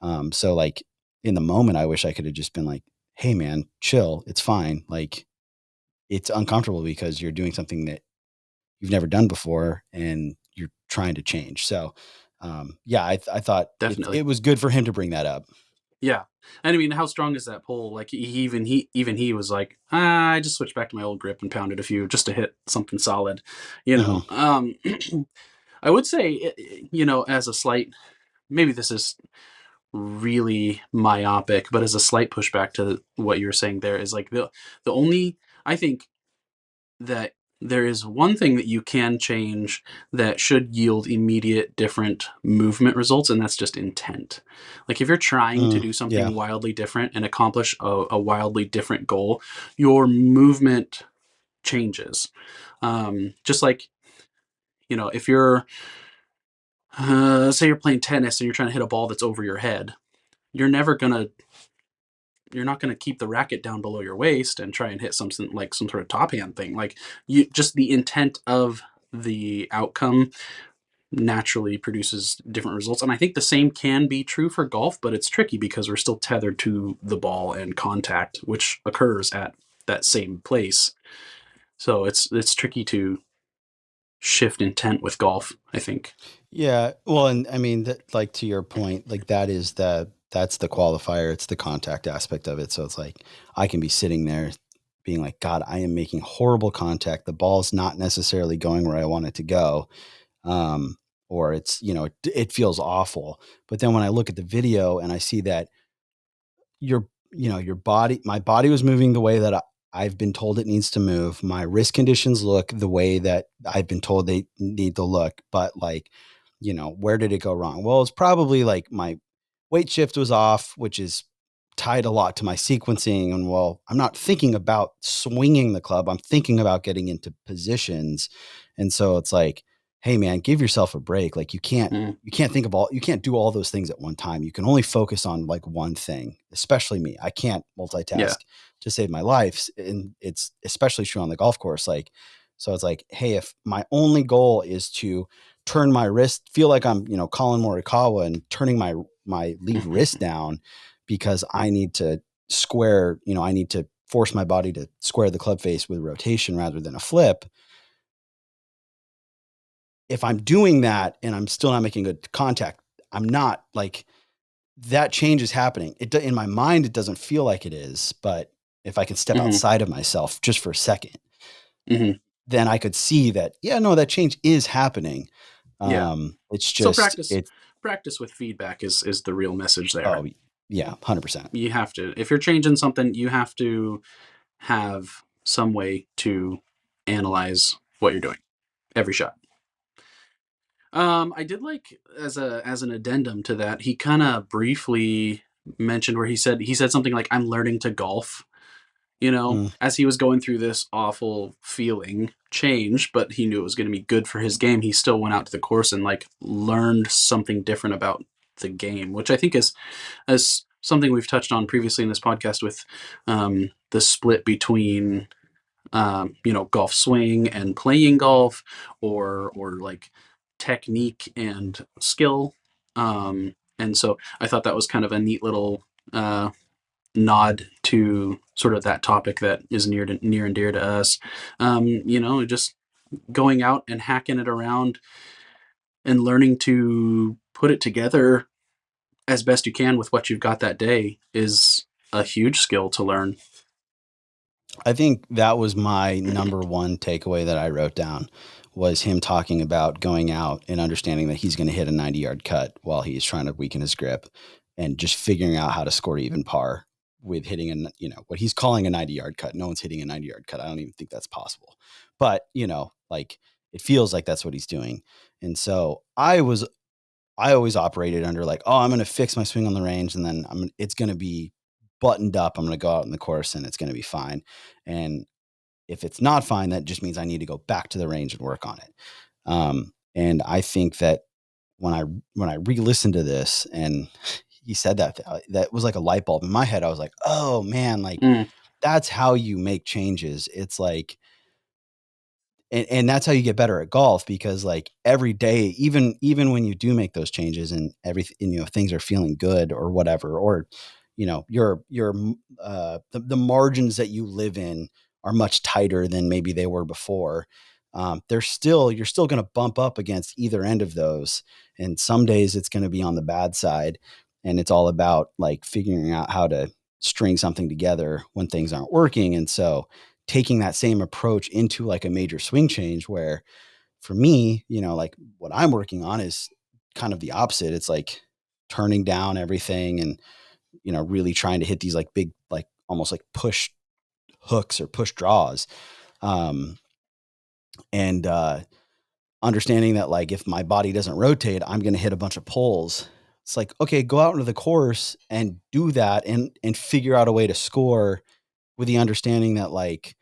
Speaker 1: And so like in the moment, I wish I could have just been like, hey man, chill. It's fine. Like it's uncomfortable because you're doing something that you've never done before and you're trying to change. So yeah, I thought
Speaker 2: Definitely.
Speaker 1: it was good for him to bring that up.
Speaker 2: Yeah. And I mean, how strong is that pull? Like he was like, I just switched back to my old grip and pounded a few just to hit something solid, you know.
Speaker 1: Mm-hmm.
Speaker 2: I would say, as a slight, maybe this is really myopic, but as a slight pushback to what you were saying there is like the only I think that there is one thing that you can change that should yield immediate different movement results, and that's just intent. Like if you're trying to do
Speaker 1: Yeah.
Speaker 2: something wildly different and accomplish a wildly different goal, your movement changes. Just like, if you're, say you're playing tennis and you're trying to hit a ball that's over your head, you're never gonna you're not going to keep the racket down below your waist and try and hit something like some sort of top hand thing. Like you just the intent of the outcome naturally produces different results. And I think the same can be true for golf, but it's tricky because we're still tethered to the ball and contact, which occurs at that same place. So it's tricky to shift intent with golf, I think.
Speaker 1: Yeah. Well, and I mean, like to your point, like that's the qualifier. It's the contact aspect of it. So it's like, I can be sitting there being like, God, I am making horrible contact. The ball's not necessarily going where I want it to go. Um, or it's, it feels awful. But then when I look at the video and I see that my body was moving the way that I've been told it needs to move. My wrist conditions look the way that I've been told they need to look. But like, where did it go wrong? Well, it's probably like my weight shift was off, which is tied a lot to my sequencing. And well, I'm not thinking about swinging the club. I'm thinking about getting into positions. And so it's like, hey man, give yourself a break. Like
Speaker 2: Mm,
Speaker 1: you can't do all those things at one time. You can only focus on like one thing, especially me. I can't
Speaker 2: yeah.
Speaker 1: multitask to save my life. And it's especially true on the golf course. Like, so it's like, hey, if my only goal is to turn my wrist, feel like I'm, Colin Morikawa and turning my lead wrist down because I need to I need to force my body to square the club face with rotation rather than a flip. If I'm doing that and I'm still not making good contact, I'm not like that change is happening. In my mind, it doesn't feel like it is, but if I can step
Speaker 2: Hmm.
Speaker 1: outside of myself just for a second,
Speaker 2: Hmm.
Speaker 1: then I could see that, yeah, no, that change is happening.
Speaker 2: Yeah.
Speaker 1: It's
Speaker 2: So
Speaker 1: just,
Speaker 2: practice with feedback is the real message there.
Speaker 1: oh yeah, 100%.
Speaker 2: You have to, if you're changing something, you have to have some way to analyze what you're doing every shot. I did like, as an addendum to that, he kind of briefly mentioned where he said something like, I'm learning to golf,
Speaker 1: Mm.
Speaker 2: as he was going through this awful feeling change, but he knew it was going to be good for his game. He still went out to the course and like learned something different about the game, which I think is as something we've touched on previously in this podcast with the split between golf swing and playing golf, or like technique and skill. And so I thought that was kind of a neat little nod to sort of that topic that is near and dear to us. Just going out and hacking it around and learning to put it together as best you can with what you've got that day is a huge skill to learn.
Speaker 1: I think that was my number one takeaway that I wrote down was him talking about going out and understanding that he's going to hit a 90-yard cut while he's trying to weaken his grip and just figuring out how to score even par with hitting what he's calling a 90-yard cut. No one's hitting a 90-yard cut. I don't even think that's possible, but like it feels like that's what he's doing. And so I always operated under like, oh, I'm going to fix my swing on the range and then it's going to be buttoned up. I'm going to go out in the course and it's going to be fine. And if it's not fine, that just means I need to go back to the range and work on it. And I think that when I re-listened to this and he said that was like a light bulb in my head. I was like, oh man, like that's how you make changes. It's like, and that's how you get better at golf, because like every day, even when you do make those changes and everything, things are feeling good or whatever, or, your the margins that you live in are much tighter than maybe they were before. You're still going to bump up against either end of those. And some days it's going to be on the bad side, and it's all about like figuring out how to string something together when things aren't working. And so taking that same approach into like a major swing change, where for me, like what I'm working on is kind of the opposite. It's like turning down everything and, really trying to hit these like big, like almost like push hooks or push draws. And understanding that like if my body doesn't rotate, I'm going to hit a bunch of poles. It's like, okay, go out into the course and do that and figure out a way to score, with the understanding that like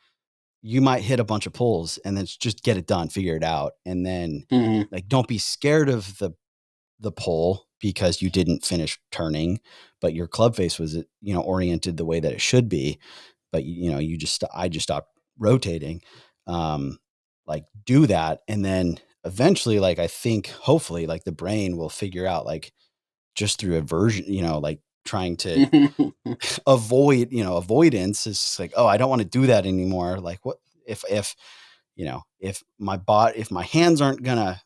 Speaker 1: you might hit a bunch of pulls, and then just get it done, figure it out. And then like, don't be scared of the pull because you didn't finish turning, but your club face was, oriented the way that it should be. But I just stopped rotating. Like do that. And then eventually, like, I think hopefully like the brain will figure out, like just through aversion, like trying to avoidance is just like, oh, I don't want to do that anymore. Like what if if my hands aren't gonna,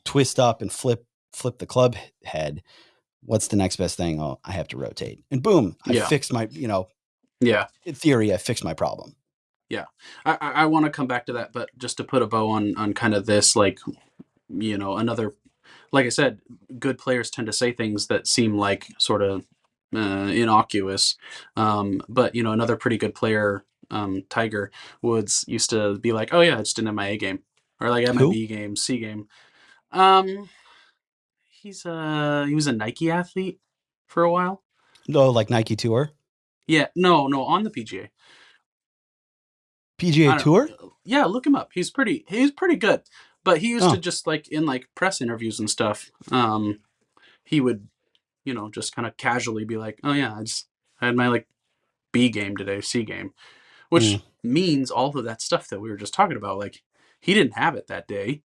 Speaker 1: twist up and flip the club head, what's the next best thing? Oh, I have to rotate, and boom, I fixed my, in theory, I fixed my problem.
Speaker 2: Yeah. I want to come back to that, but just to put a bow on kind of this, like, another, like I said, good players tend to say things that seem like sort of innocuous. But, another pretty good player, Tiger Woods, used to be like, oh yeah, I just didn't have my A game, or like I had my
Speaker 1: Who?
Speaker 2: B game, C game. Um, he was a Nike athlete for a while.
Speaker 1: No, like Nike Tour,
Speaker 2: Yeah, no, on the PGA.
Speaker 1: PGA
Speaker 2: I don't
Speaker 1: Tour.
Speaker 2: know. Yeah, look him up. He's pretty good. But he used to
Speaker 1: Oh,
Speaker 2: just like in like press interviews and stuff. He would, just kind of casually be like, "Oh yeah, I had my like B game today, C game," which means all of that stuff that we were just talking about. Like he didn't have it that day.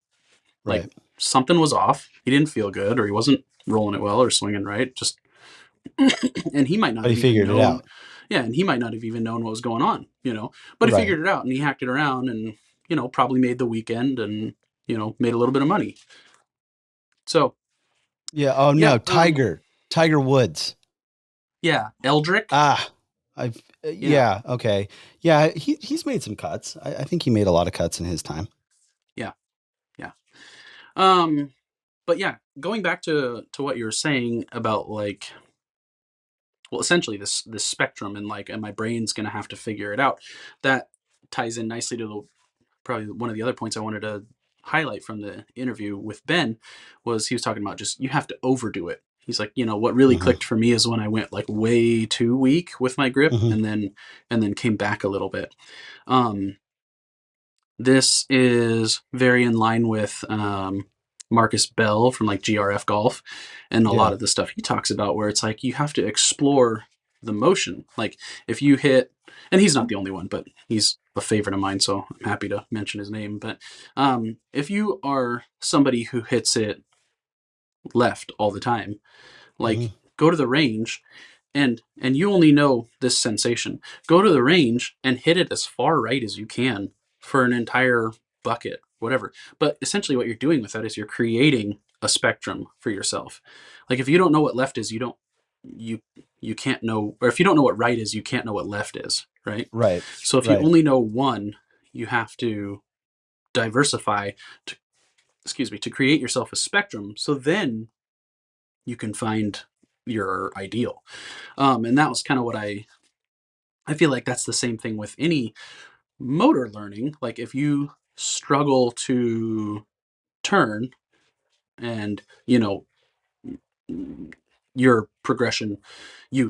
Speaker 2: Like
Speaker 1: right.
Speaker 2: something was off. He didn't feel good, or he wasn't rolling it well, or swinging right. Just and he might not
Speaker 1: But he
Speaker 2: have even
Speaker 1: figured it
Speaker 2: known.
Speaker 1: out.
Speaker 2: Yeah, and he might not have even known what was going on, but he
Speaker 1: Right.
Speaker 2: figured it out and he hacked it around and, probably made the weekend and, made a little bit of money. So,
Speaker 1: Yeah. Oh
Speaker 2: yeah,
Speaker 1: no, Tiger Woods.
Speaker 2: yeah, Eldrick,
Speaker 1: Ah, I've
Speaker 2: you know,
Speaker 1: yeah, okay. Yeah, he's made some cuts. I think he made a lot of cuts in his time.
Speaker 2: yeah, yeah. Um, but yeah, going back to what you were saying about like, well, essentially this spectrum and my brain's gonna have to figure it out. That ties in nicely to the probably one of the other points I wanted to highlight from the interview with Ben was he was talking about just you have to overdo it. He's like, what really
Speaker 1: Mhm.
Speaker 2: clicked for me is when I went like way too weak with my grip
Speaker 1: Mhm.
Speaker 2: and then came back a little bit. Um, this is very in line with Marcus Bell from like GRF Golf and a lot
Speaker 1: Yeah.
Speaker 2: of the stuff he talks about, where it's like you have to explore the motion. Like if you hit, and he's not the only one, but he's a favorite of mine, so I'm happy to mention his name. But if you are somebody who hits it left all the time, like
Speaker 1: Mhm.
Speaker 2: go to the range and you only know this sensation. Go to the range and hit it as far right as you can for an entire bucket, whatever. But essentially what you're doing with that is you're creating a spectrum for yourself. Like if you don't know what left is, you you can't know, or if you don't know what right is, you can't know what left is, right?
Speaker 1: Right.
Speaker 2: So if you
Speaker 1: Right.
Speaker 2: only know one, you have to diversify to, excuse me, to create yourself a spectrum, so then you can find your ideal. And that was kind of what I feel like that's the same thing with any motor learning. Like if you struggle to turn and, your progression,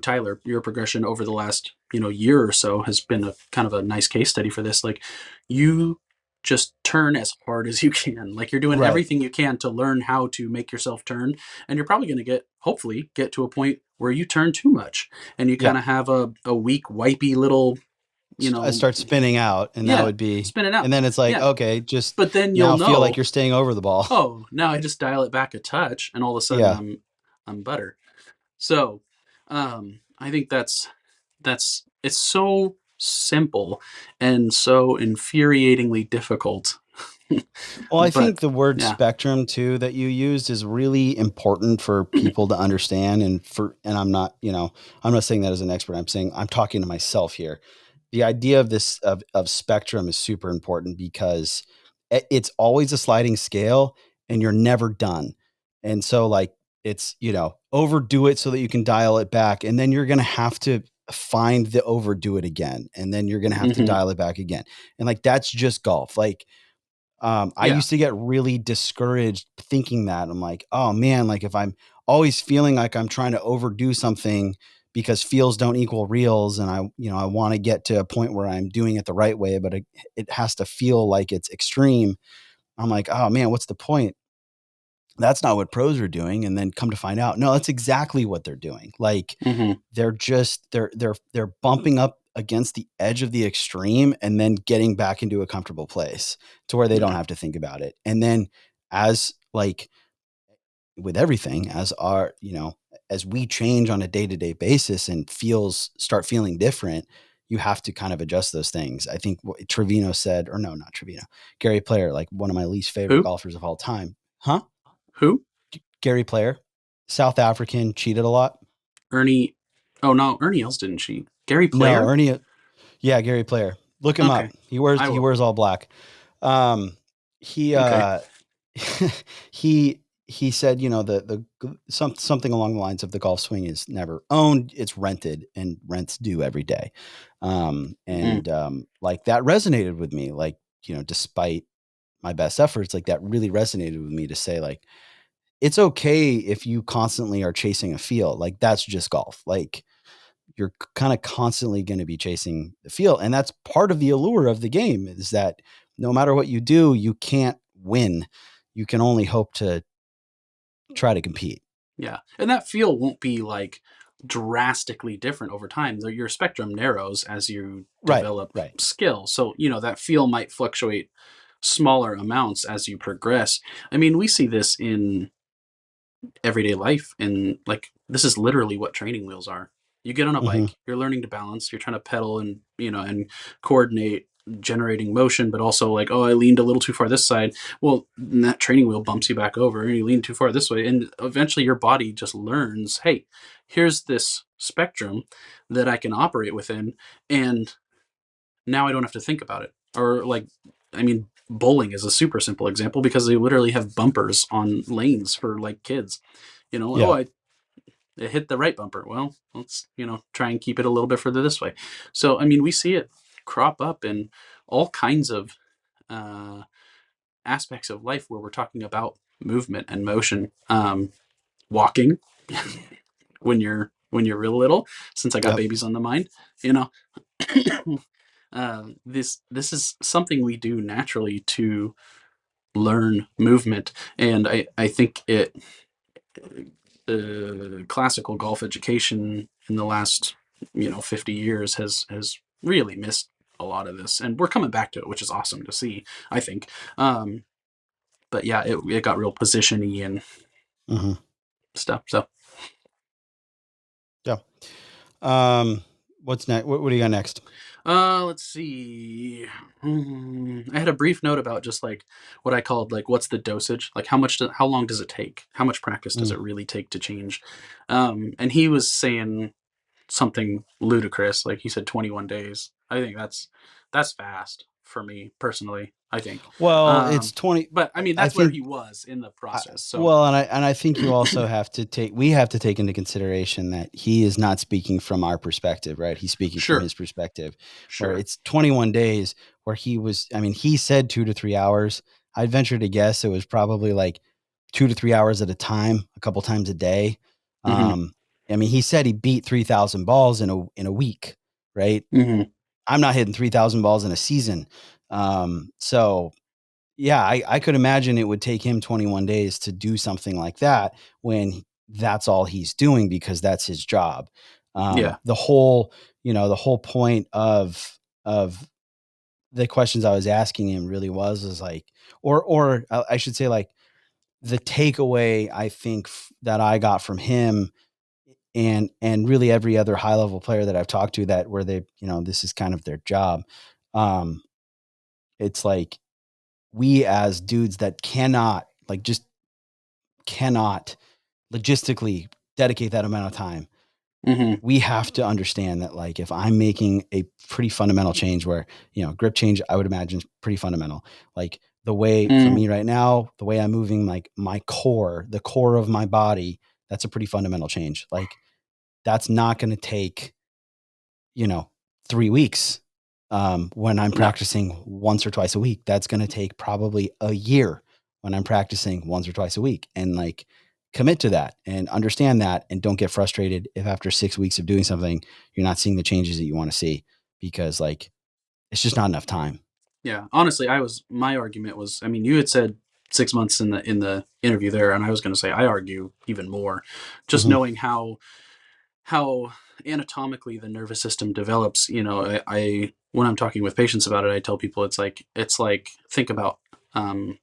Speaker 2: Tyler, your progression over the last, year or so has been a kind of a nice case study for this. Like, you just turn as hard as you can. Like, you're doing
Speaker 1: Right.
Speaker 2: everything you can to learn how to make yourself turn, and you're probably going to hopefully get to a point where you turn too much and you kind
Speaker 1: Yep.
Speaker 2: of have a weak, wipey little,
Speaker 1: I start spinning out, and that
Speaker 2: yeah,
Speaker 1: would be,
Speaker 2: spin it out.
Speaker 1: and then it's like,
Speaker 2: Yeah.
Speaker 1: okay, just
Speaker 2: But then you'll
Speaker 1: now feel like
Speaker 2: know,
Speaker 1: you're staying over the ball.
Speaker 2: oh, now I just dial it back a touch, and all of a sudden
Speaker 1: Yeah.
Speaker 2: I'm butter. So, I think it's so simple and so infuriatingly difficult.
Speaker 1: Well, I
Speaker 2: But
Speaker 1: think the word
Speaker 2: yeah.
Speaker 1: spectrum too that you used is really important for people to understand, and I'm not, I'm not saying that as an expert. I'm saying I'm talking to myself here. The idea of this of spectrum is super important because it's always a sliding scale and you're never done. And so like it's, overdo it so that you can dial it back, and then you're going to have to find the overdo it again, and then you're going to have to
Speaker 2: Mm-hmm.
Speaker 1: dial it back again. And like that's just golf. Like I
Speaker 2: Yeah.
Speaker 1: used to get really discouraged thinking that. I'm like, oh man, like if I'm always feeling like I'm trying to overdo something because feels don't equal reals, and I want to get to a point where I'm doing it the right way, but it has to feel like it's extreme. I'm like, oh man, what's the point? That's not what pros are doing. And then come to find out, no, that's exactly what they're doing. Like
Speaker 2: Mm-hmm.
Speaker 1: they're bumping up against the edge of the extreme and then getting back into a comfortable place to where they don't
Speaker 2: Yeah.
Speaker 1: have to think about it. And then as like with everything, as we change on a day-to-day basis and start feeling different, you have to kind of adjust those things. I think what Trevino said, or no, not Trevino, Gary Player, like one of my least favorite
Speaker 2: Who?
Speaker 1: golfers of all time. Huh?
Speaker 2: Who?
Speaker 1: Gary Player, South African, cheated a lot.
Speaker 2: Ernie. Oh no, Ernie Els didn't cheat. Gary
Speaker 1: No,
Speaker 2: Player?
Speaker 1: Ernie. Yeah, Gary Player. Look him
Speaker 2: Okay.
Speaker 1: up. He wears
Speaker 2: I
Speaker 1: he
Speaker 2: will.
Speaker 1: wears all black. Um, he
Speaker 2: Okay.
Speaker 1: he he said, something along the lines of the golf swing is never owned, it's rented, and rents due every day.
Speaker 2: Mm.
Speaker 1: Like that resonated with me. Like, despite my best efforts, like that really resonated with me to say like it's okay if you constantly are chasing a feel. Like that's just golf. Like you're kind of constantly going to be chasing the field. And that's part of the allure of the game, is that no matter what you do, you can't win. You can only hope to try to compete.
Speaker 2: Yeah. And that feel won't be like drastically different over time. Though your spectrum narrows as you
Speaker 1: Right.
Speaker 2: develop
Speaker 1: Right.
Speaker 2: skill. So, that feel might fluctuate smaller amounts as you progress. I mean, we see this in everyday life, and like this is literally what training wheels are. You get on a
Speaker 1: Hmm.
Speaker 2: bike, you're learning to balance, you're trying to pedal and and coordinate generating motion, but also like, oh, I leaned a little too far this side. Well, that training wheel bumps you back over, and you lean too far this way, and eventually your body just learns, hey, here's this spectrum that I can operate within, and now I don't have to think about it. Or like, I mean, bowling is a super simple example because they literally have bumpers on lanes for like kids. Oh,
Speaker 1: Yeah.
Speaker 2: it hit the right bumper. Well, let's, try and keep it a little bit further this way. So, I mean, we see it crop up in all kinds of uh, aspects of life where we're talking about movement and motion. Walking when you're real little, since I got
Speaker 1: Yep.
Speaker 2: babies on the mind, you know, this is something we do naturally to learn movement, and I think classical golf education in the last 50 years has really missed a lot of this, and we're coming back to it, which is awesome to see, I think. But yeah, it got real positiony and
Speaker 1: Hmm.
Speaker 2: stuff. So
Speaker 1: Yeah. What's next? What do you got next?
Speaker 2: let's see. I had a brief note about just like what I called like what's the dosage, like how long does it take, how much practice does
Speaker 1: Mm.
Speaker 2: it really take to change. And he was saying something ludicrous. Like he said 21 days. I think that's fast for me personally, I think.
Speaker 1: Well, it's 20.
Speaker 2: But I mean,
Speaker 1: I
Speaker 2: that's where
Speaker 1: think
Speaker 2: he was in the process. So
Speaker 1: well, and I think you also we have to take into consideration that he is not speaking from our perspective, right? He's speaking from
Speaker 2: sure,
Speaker 1: his perspective, where
Speaker 2: sure.
Speaker 1: it's 21 days where he said 2 to 3 hours. I'd venture to guess it was probably like 2 to 3 hours at a time, a couple times a day.
Speaker 2: Mm-hmm.
Speaker 1: I mean, he said he beat 3,000 balls in a week, right?
Speaker 2: Mm-hmm.
Speaker 1: I'm not hitting 3,000 balls in a season. So yeah, I could imagine it would take him 21 days to do something like that when that's all he's doing because that's his job.
Speaker 2: Yeah.
Speaker 1: The whole, the whole point of the questions I was asking him really was like, or I should say like the takeaway I think that I got from him and really every other high level player that I've talked to that where they, this is kind of their job. Um, it's like we as dudes that cannot like just cannot logistically dedicate that amount of time.
Speaker 2: Mm-hmm.
Speaker 1: We have to understand that like if I'm making a pretty fundamental change where, grip change, I would imagine is pretty fundamental. Like the way for
Speaker 2: Mm.
Speaker 1: me right now, the way I'm moving, like my core, the core of my body, that's a pretty fundamental change. Like that's not going to take, 3 weeks. When I'm
Speaker 2: No.
Speaker 1: practicing once or twice a week, that's going to take probably a year when I'm practicing once or twice a week, and like commit to that and understand that. And don't get frustrated if after 6 weeks of doing something, you're not seeing the changes that you want to see because like, it's just not enough time.
Speaker 2: Yeah. Honestly, my argument was, I mean, you had said 6 months in the interview there, and I was going to say, I argue even more, just
Speaker 1: Mm-hmm.
Speaker 2: knowing how anatomically the nervous system develops. I when I'm talking with patients about it, I tell people it's like think about, um,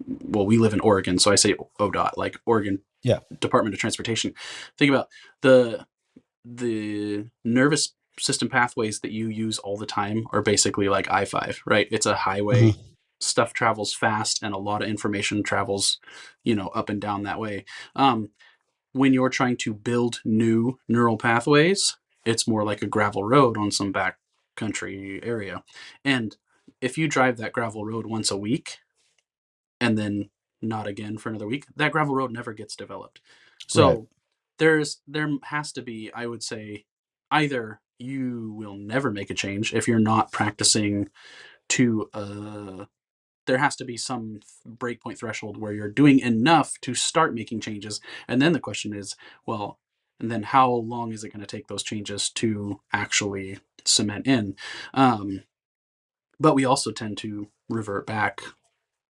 Speaker 2: well, we live in Oregon, so I say ODOT, like Oregon
Speaker 1: Yeah.
Speaker 2: Department of Transportation. Think about the nervous system pathways that you use all the time are basically like I-5, right? It's a highway.
Speaker 1: Mm-hmm.
Speaker 2: Stuff travels fast, and a lot of information travels, up and down that way. When you're trying to build new neural pathways, it's more like a gravel road on some back country area. And if you drive that gravel road once a week and then not again for another week, that gravel road never gets developed.
Speaker 1: Right.
Speaker 2: So there has to be, I would say, either you will never make a change if you're not practicing to there has to be some breakpoint threshold where you're doing enough to start making changes. And then the question is, well, and then how long is it going to take those changes to actually cement in? But we also tend to revert back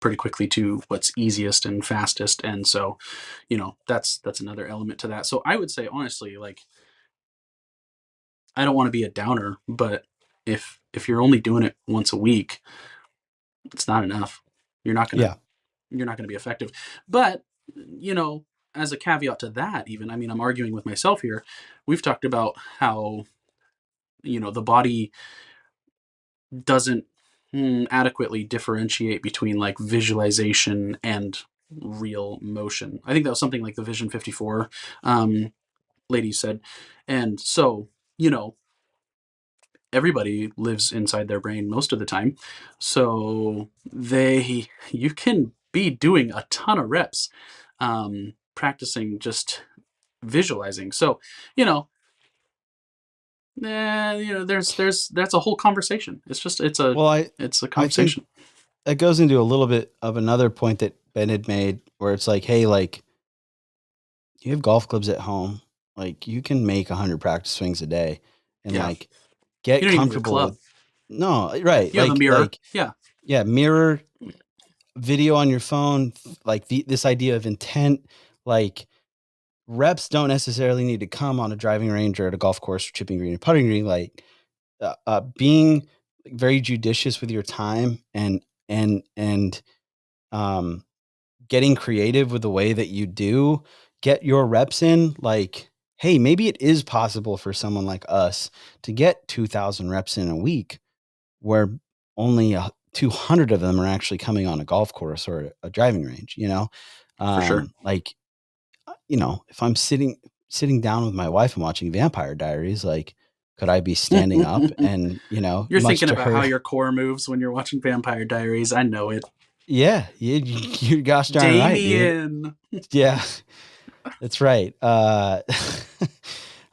Speaker 2: pretty quickly to what's easiest and fastest. And so, that's another element to that. So I would say, honestly, like, I don't want to be a downer, but if you're only doing it once a week, it's not enough. You're not gonna
Speaker 1: Yeah.
Speaker 2: you're not gonna be effective. But you know, as a caveat to that, even, I mean, I'm arguing with myself here. We've talked about how the body doesn't adequately differentiate between like visualization and real motion. I think that was something like the Vision 54 lady said, and so you know everybody lives inside their brain most of the time. So you can be doing a ton of reps, practicing just visualizing. So, you know, there's that's a whole conversation.
Speaker 1: Well,
Speaker 2: it's a
Speaker 1: I think
Speaker 2: conversation.
Speaker 1: that goes into a little bit of another point that Ben had made where it's like, hey, like you have golf clubs at home, like you can make 100 practice swings a day and
Speaker 2: Yeah.
Speaker 1: like get
Speaker 2: You don't even need a
Speaker 1: comfortable
Speaker 2: club.
Speaker 1: with no, right.
Speaker 2: You have a mirror. Yeah.
Speaker 1: Yeah, mirror video on your phone, like this idea of intent, like reps don't necessarily need to come on a driving range or at a golf course or chipping green and putting green, like being very judicious with your time and um getting creative with the way that you do get your reps in. Like, hey, maybe it is possible for someone like us to get 2,000 reps in a week where only 200 of them are actually coming on a golf course or a driving range,
Speaker 2: For sure.
Speaker 1: like, if I'm sitting down with my wife and watching Vampire Diaries, like, could I be standing up and,
Speaker 2: You're
Speaker 1: much
Speaker 2: thinking
Speaker 1: to
Speaker 2: about how
Speaker 1: her,
Speaker 2: your core moves when you're watching Vampire Diaries. I know it.
Speaker 1: yeah, you're gosh darn right, dude.
Speaker 2: Damien.
Speaker 1: Yeah, that's right.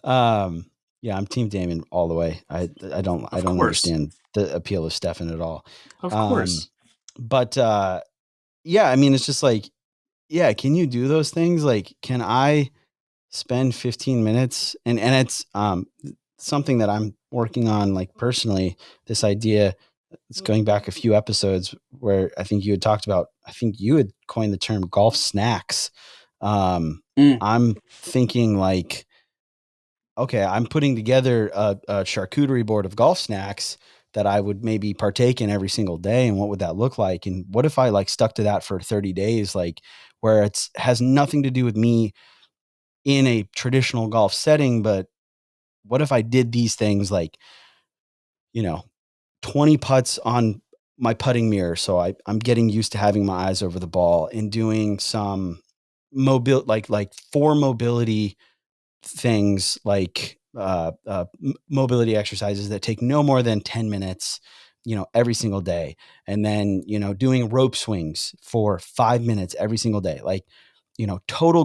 Speaker 1: Um, yeah, I'm Team Damon all the way. I
Speaker 2: Of
Speaker 1: don't
Speaker 2: course.
Speaker 1: understand the appeal of Stefan at all.
Speaker 2: Of
Speaker 1: Um,
Speaker 2: course.
Speaker 1: but yeah, I mean, it's just like, yeah, can you do those things? Like, can I spend 15 minutes, and it's something that I'm working on, like personally, this idea. It's going back a few episodes where I think you had talked about, I think you had coined the term golf snacks. I'm thinking like, okay, I'm putting together a charcuterie board of golf snacks that I would maybe partake in every single day. And what would that look like? And what if I like stuck to that for 30 days, like where it's has nothing to do with me in a traditional golf setting, but what if I did these things like, 20 putts on my putting mirror. So I'm getting used to having my eyes over the ball and doing some mobile, like 4 mobility things, like mobility exercises that take no more than 10 minutes, every single day. And then, doing rope swings for 5 minutes every single day, like,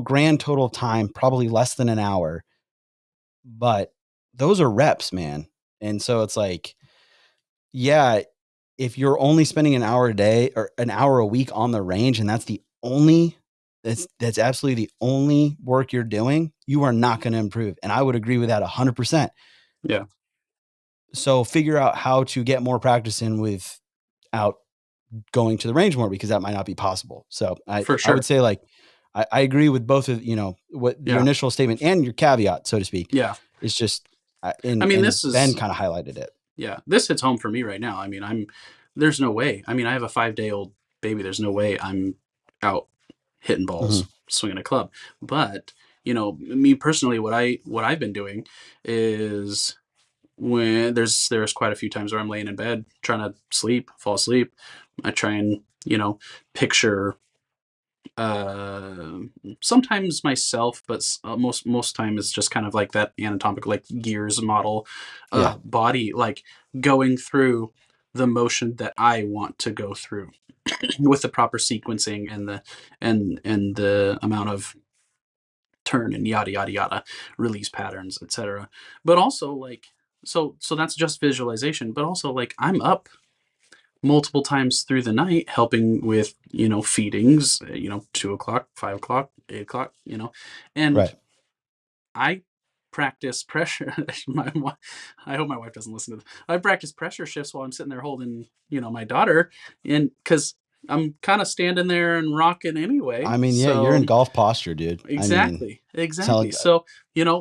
Speaker 1: grand total time, probably less than an hour, but those are reps, man. And so it's like, yeah, if you're only spending an hour a day or an hour a week on the range, and that's absolutely the only work you're doing, you are not going to improve. And I would agree with that 100%.
Speaker 2: Yeah.
Speaker 1: So figure out how to get more practice in without going to the range more, because that might not be possible. So
Speaker 2: For sure.
Speaker 1: I would say, like, I agree with both of, what your initial statement and your caveat, so to speak.
Speaker 2: Yeah.
Speaker 1: It's just,
Speaker 2: this is
Speaker 1: Ben kind of highlighted it.
Speaker 2: Yeah, this hits home for me right now. I mean, there's no way. I mean, I have a 5-day-old baby. There's no way I'm out hitting balls, swinging a club. But, me personally, what I've been doing is when there's quite a few times where I'm laying in bed trying to fall asleep. I try and, picture sometimes myself, but most time it's just kind of like that anatomical, like Gears model body, like going through the motion that I want to go through with the proper sequencing and the amount of turn and yada yada yada, release patterns, etc. But also, like, so that's just visualization, but also, like, I'm up multiple times through the night helping with feedings, 2 o'clock, 5 o'clock, 8 o'clock, and
Speaker 1: Right.
Speaker 2: I practice pressure. I hope my wife doesn't listen to this. I practice pressure shifts while I'm sitting there holding my daughter, and because I'm kind of standing there and rocking anyway.
Speaker 1: I mean, yeah, you're in golf posture, dude.
Speaker 2: Exactly. So,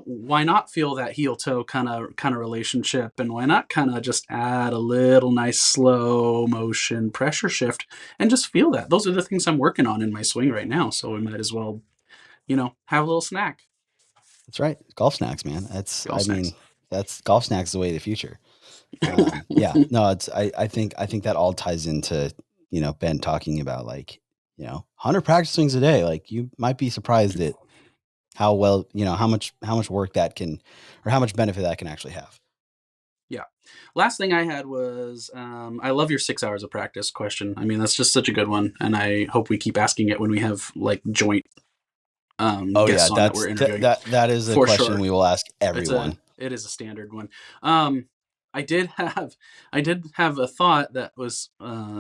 Speaker 2: why not feel that heel toe kind of relationship, and why not kind of just add a little nice slow motion pressure shift and just feel that. Those are the things I'm working on in my swing right now. So we might as well, have a little snack.
Speaker 1: That's right. Golf snacks, man. That's golf snacks is the way of the future. Yeah, no, I think that all ties into, Ben talking about, like, 100 practice swings a day. Like, you might be surprised at how well, how much work that can, or how much benefit that can actually have.
Speaker 2: Yeah. Last thing I had was, I love your 6 hours of practice question. I mean, that's just such a good one. And I hope we keep asking it when we have like joint, guests on that we're interviewing.
Speaker 1: That is a question we will ask everyone.
Speaker 2: It is a standard one. I did have a thought that was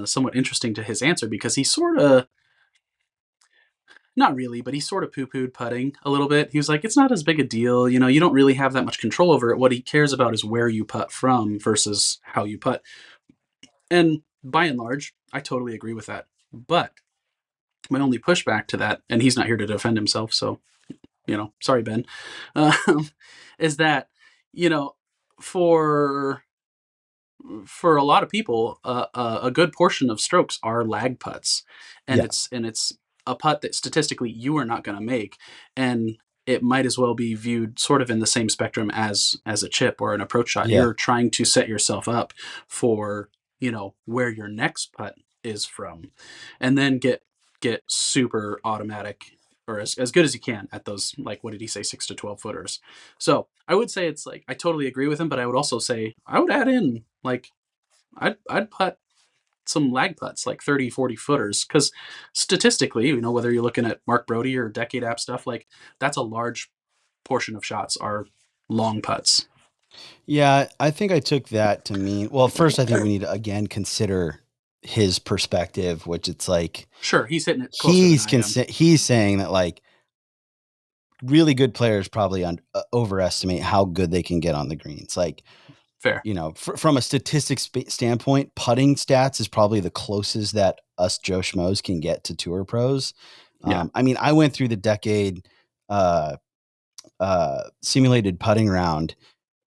Speaker 2: somewhat interesting to his answer, because he sort of, not really, but he sort of poo-pooed putting a little bit. He was like, it's not as big a deal. You don't really have that much control over it. What he cares about is where you putt from versus how you putt. And by and large, I totally agree with that. But my only pushback to that, and he's not here to defend himself, so, sorry, Ben, is that, for a lot of people, a good portion of strokes are lag putts, and it's a putt that statistically you are not going to make, and it might as well be viewed sort of in the same spectrum as a chip or an approach shot.
Speaker 1: Yeah.
Speaker 2: You're trying to set yourself up for where your next putt is from, and then get super automatic, or as good as you can at those, like, what did he say, 6 to 12 footers. So I would say it's like, I totally agree with him, but I would also say I would add in, like, I'd putt some lag putts, like 30, 40 footers, because statistically, whether you're looking at Mark Brody or Decade App stuff, like, that's a large portion of shots are long putts.
Speaker 1: Yeah, I think I took that to mean, well, first I think we need to again consider his perspective, which it's like,
Speaker 2: sure, he's hitting it closer than I am.
Speaker 1: He's saying that, like, really good players probably overestimate how good they can get on the greens. Like,
Speaker 2: Fair.
Speaker 1: you know, from a statistics standpoint, putting stats is probably the closest that us Joe Schmoes can get to tour pros.
Speaker 2: Yeah.
Speaker 1: I mean, I went through the decade simulated putting round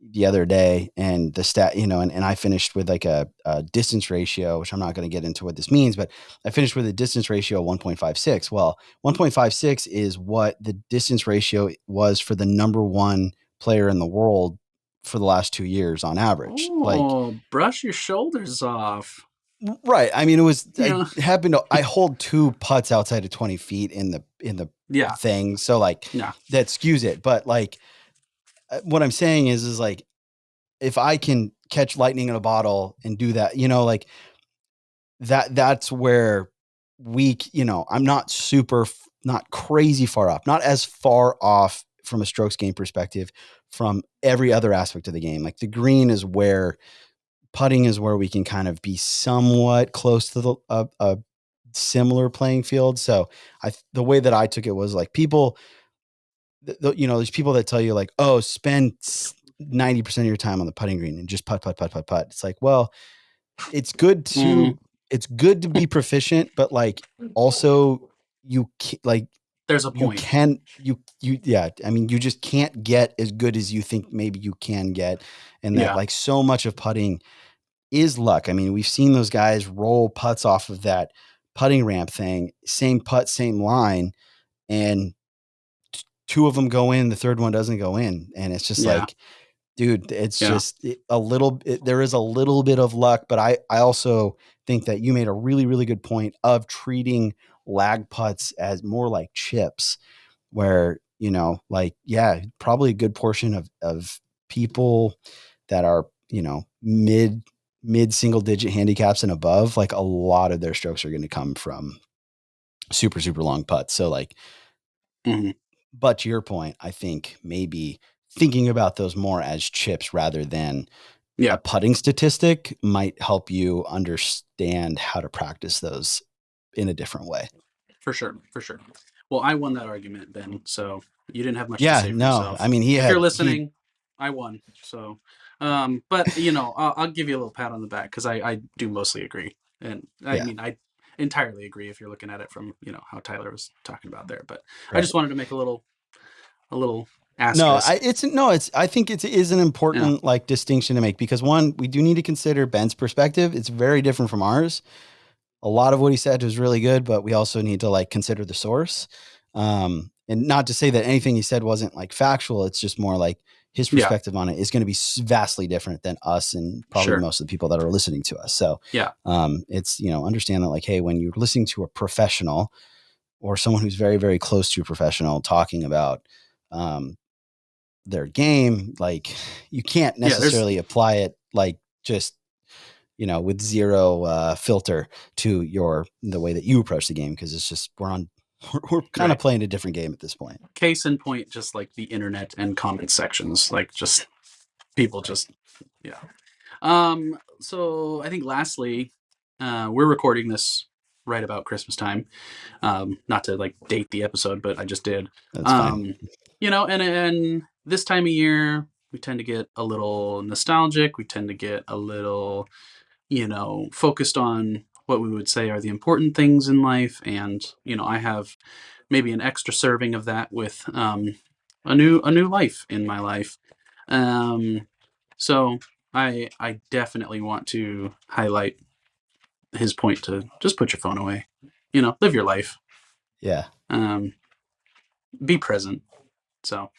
Speaker 1: the other day, and the stat, you know, and I finished with like a distance ratio, which I'm not going to get into what this means, but I finished with a distance ratio of 1.56. Well, 1.56 is what the distance ratio was for the number one player in the world for the last 2 years on average. Like,
Speaker 2: Oh, brush your shoulders off.
Speaker 1: right. I mean, it was,
Speaker 2: Yeah.
Speaker 1: I hold 2 putts outside of 20 feet in the
Speaker 2: Yeah.
Speaker 1: thing. So like
Speaker 2: Yeah.
Speaker 1: that skews it. But like, what I'm saying is like, if I can catch lightning in a bottle and do that, you know, like that's where you know, I'm not not crazy far off, not as far off from a strokes game perspective from every other aspect of the game. Like the green is where putting is where we can kind of be somewhat close to a similar playing field. So the way that I took it was like people, you know, there's people that tell you like, oh, spend 90% of your time on the putting green and just putt, putt, putt, putt, putt. It's like, well, it's good to, it's good to be proficient, but like also you like,
Speaker 2: there's a
Speaker 1: you
Speaker 2: point.
Speaker 1: can, yeah. I mean, you just can't get as good as you think maybe you can get. And that like so much of putting is luck. I mean, we've seen those guys roll putts off of that putting ramp thing, same putt, same line, and 2 of them go in, the third one doesn't go in. And it's just like, dude, it's just there is a little bit of luck, but I also think that you made a really, really good point of treating lag putts as more like chips where, you know, like, yeah, probably a good portion of people that are, you know, mid single digit handicaps and above, like a lot of their strokes are going to come from super, super long putts. So like, but to your point, I think maybe thinking about those more as chips rather than a putting statistic might help you understand how to practice those in a different way.
Speaker 2: For sure. For sure. Well, I won that argument, Ben. So you didn't have much to
Speaker 1: Yeah,
Speaker 2: say for
Speaker 1: no,
Speaker 2: yourself.
Speaker 1: I mean,
Speaker 2: if you're listening, I won. So, but you know, I'll give you a little pat on the back because I do mostly agree. And I mean, I entirely agree if you're looking at it from, you know, how Tyler was talking about there, but I just wanted to make a little asterisk.
Speaker 1: I think it is an important like distinction to make because one, we do need to consider Ben's perspective. It's very different from ours. A lot of what he said was really good, but we also need to like consider the source. And not to say that anything he said wasn't like factual. It's just more like his perspective on it is going to be vastly different than us and probably most of the people that are listening to us. So it's, you know, understand that like, hey, when you're listening to a professional or someone who's very, very close to a professional talking about, their game, like you can't necessarily apply it like just, you know, with zero filter to the way that you approach the game because it's just we're kind of playing a different game at this point.
Speaker 2: Case in point, just like the internet and comment sections, like just people just So I think lastly, we're recording this right about Christmas time. Not to like date the episode, but I just did.
Speaker 1: That's fine.
Speaker 2: You know, and this time of year, we tend to get a little nostalgic. We tend to get a little, you know, focused on what we would say are the important things in life. And, you know, I have maybe an extra serving of that with a new life in my life. So I definitely want to highlight his point to just put your phone away. You know, live your life.
Speaker 1: Yeah.
Speaker 2: Be present. So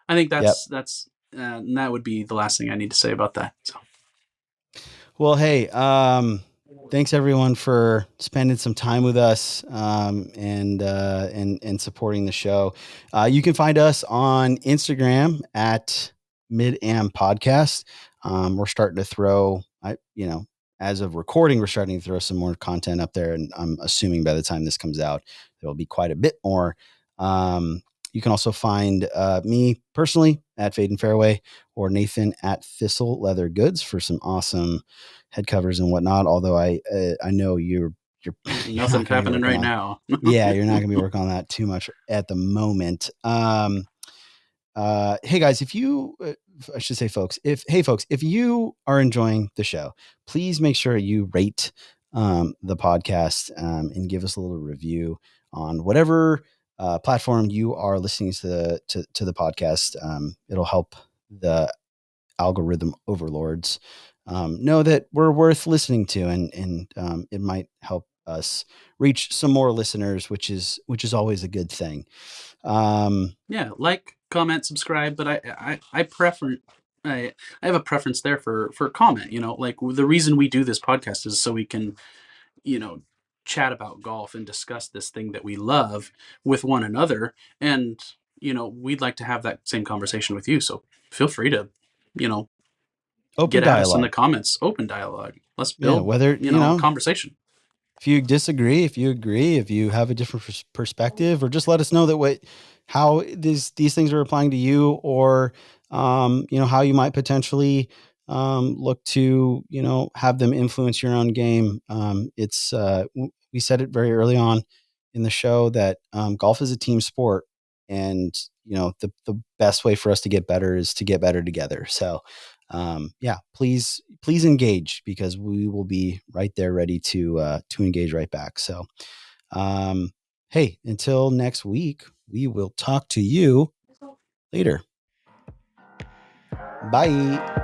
Speaker 2: I think that's that would be the last thing I need to say about that. So.
Speaker 1: Well, hey, thanks everyone for spending some time with us and supporting the show. You can find us on Instagram at Mid-Am Podcast. We're starting to throw, you know, as of recording, we're starting to throw some more content up there, and I'm assuming by the time this comes out, there will be quite a bit more. You can also find me personally at Fade and Fairway or Nathan at Thistle Leather Goods for some awesome head covers and whatnot. Although I know you're
Speaker 2: Nothing's happening right now.
Speaker 1: Yeah, you're not going to be working on that too much at the moment. Hey guys, if you, I should say folks, if you are enjoying the show, please make sure you rate the podcast and give us a little review on whatever platform you are listening to the podcast. It'll help the algorithm overlords know that we're worth listening to, and it might help us reach some more listeners, which is always a good thing.
Speaker 2: Yeah, like, comment, subscribe, but I have a preference there for comment. Like, the reason we do this podcast is so we can, chat about golf and discuss this thing that we love with one another. And, we'd like to have that same conversation with you. So feel free to,
Speaker 1: open
Speaker 2: get at us in the
Speaker 1: dialogue.
Speaker 2: comments. Open dialogue. Let's
Speaker 1: Yeah,
Speaker 2: build,
Speaker 1: whether
Speaker 2: conversation.
Speaker 1: if you disagree, if you agree, if you have a different perspective, or just let us know that how these things are applying to you, or how you might potentially look to have them influence your own game. It's we said it very early on in the show that golf is a team sport, and the best way for us to get better is to get better together. So yeah, please engage, because we will be right there ready to engage right back. So hey, until next week, we will talk to you later. Bye.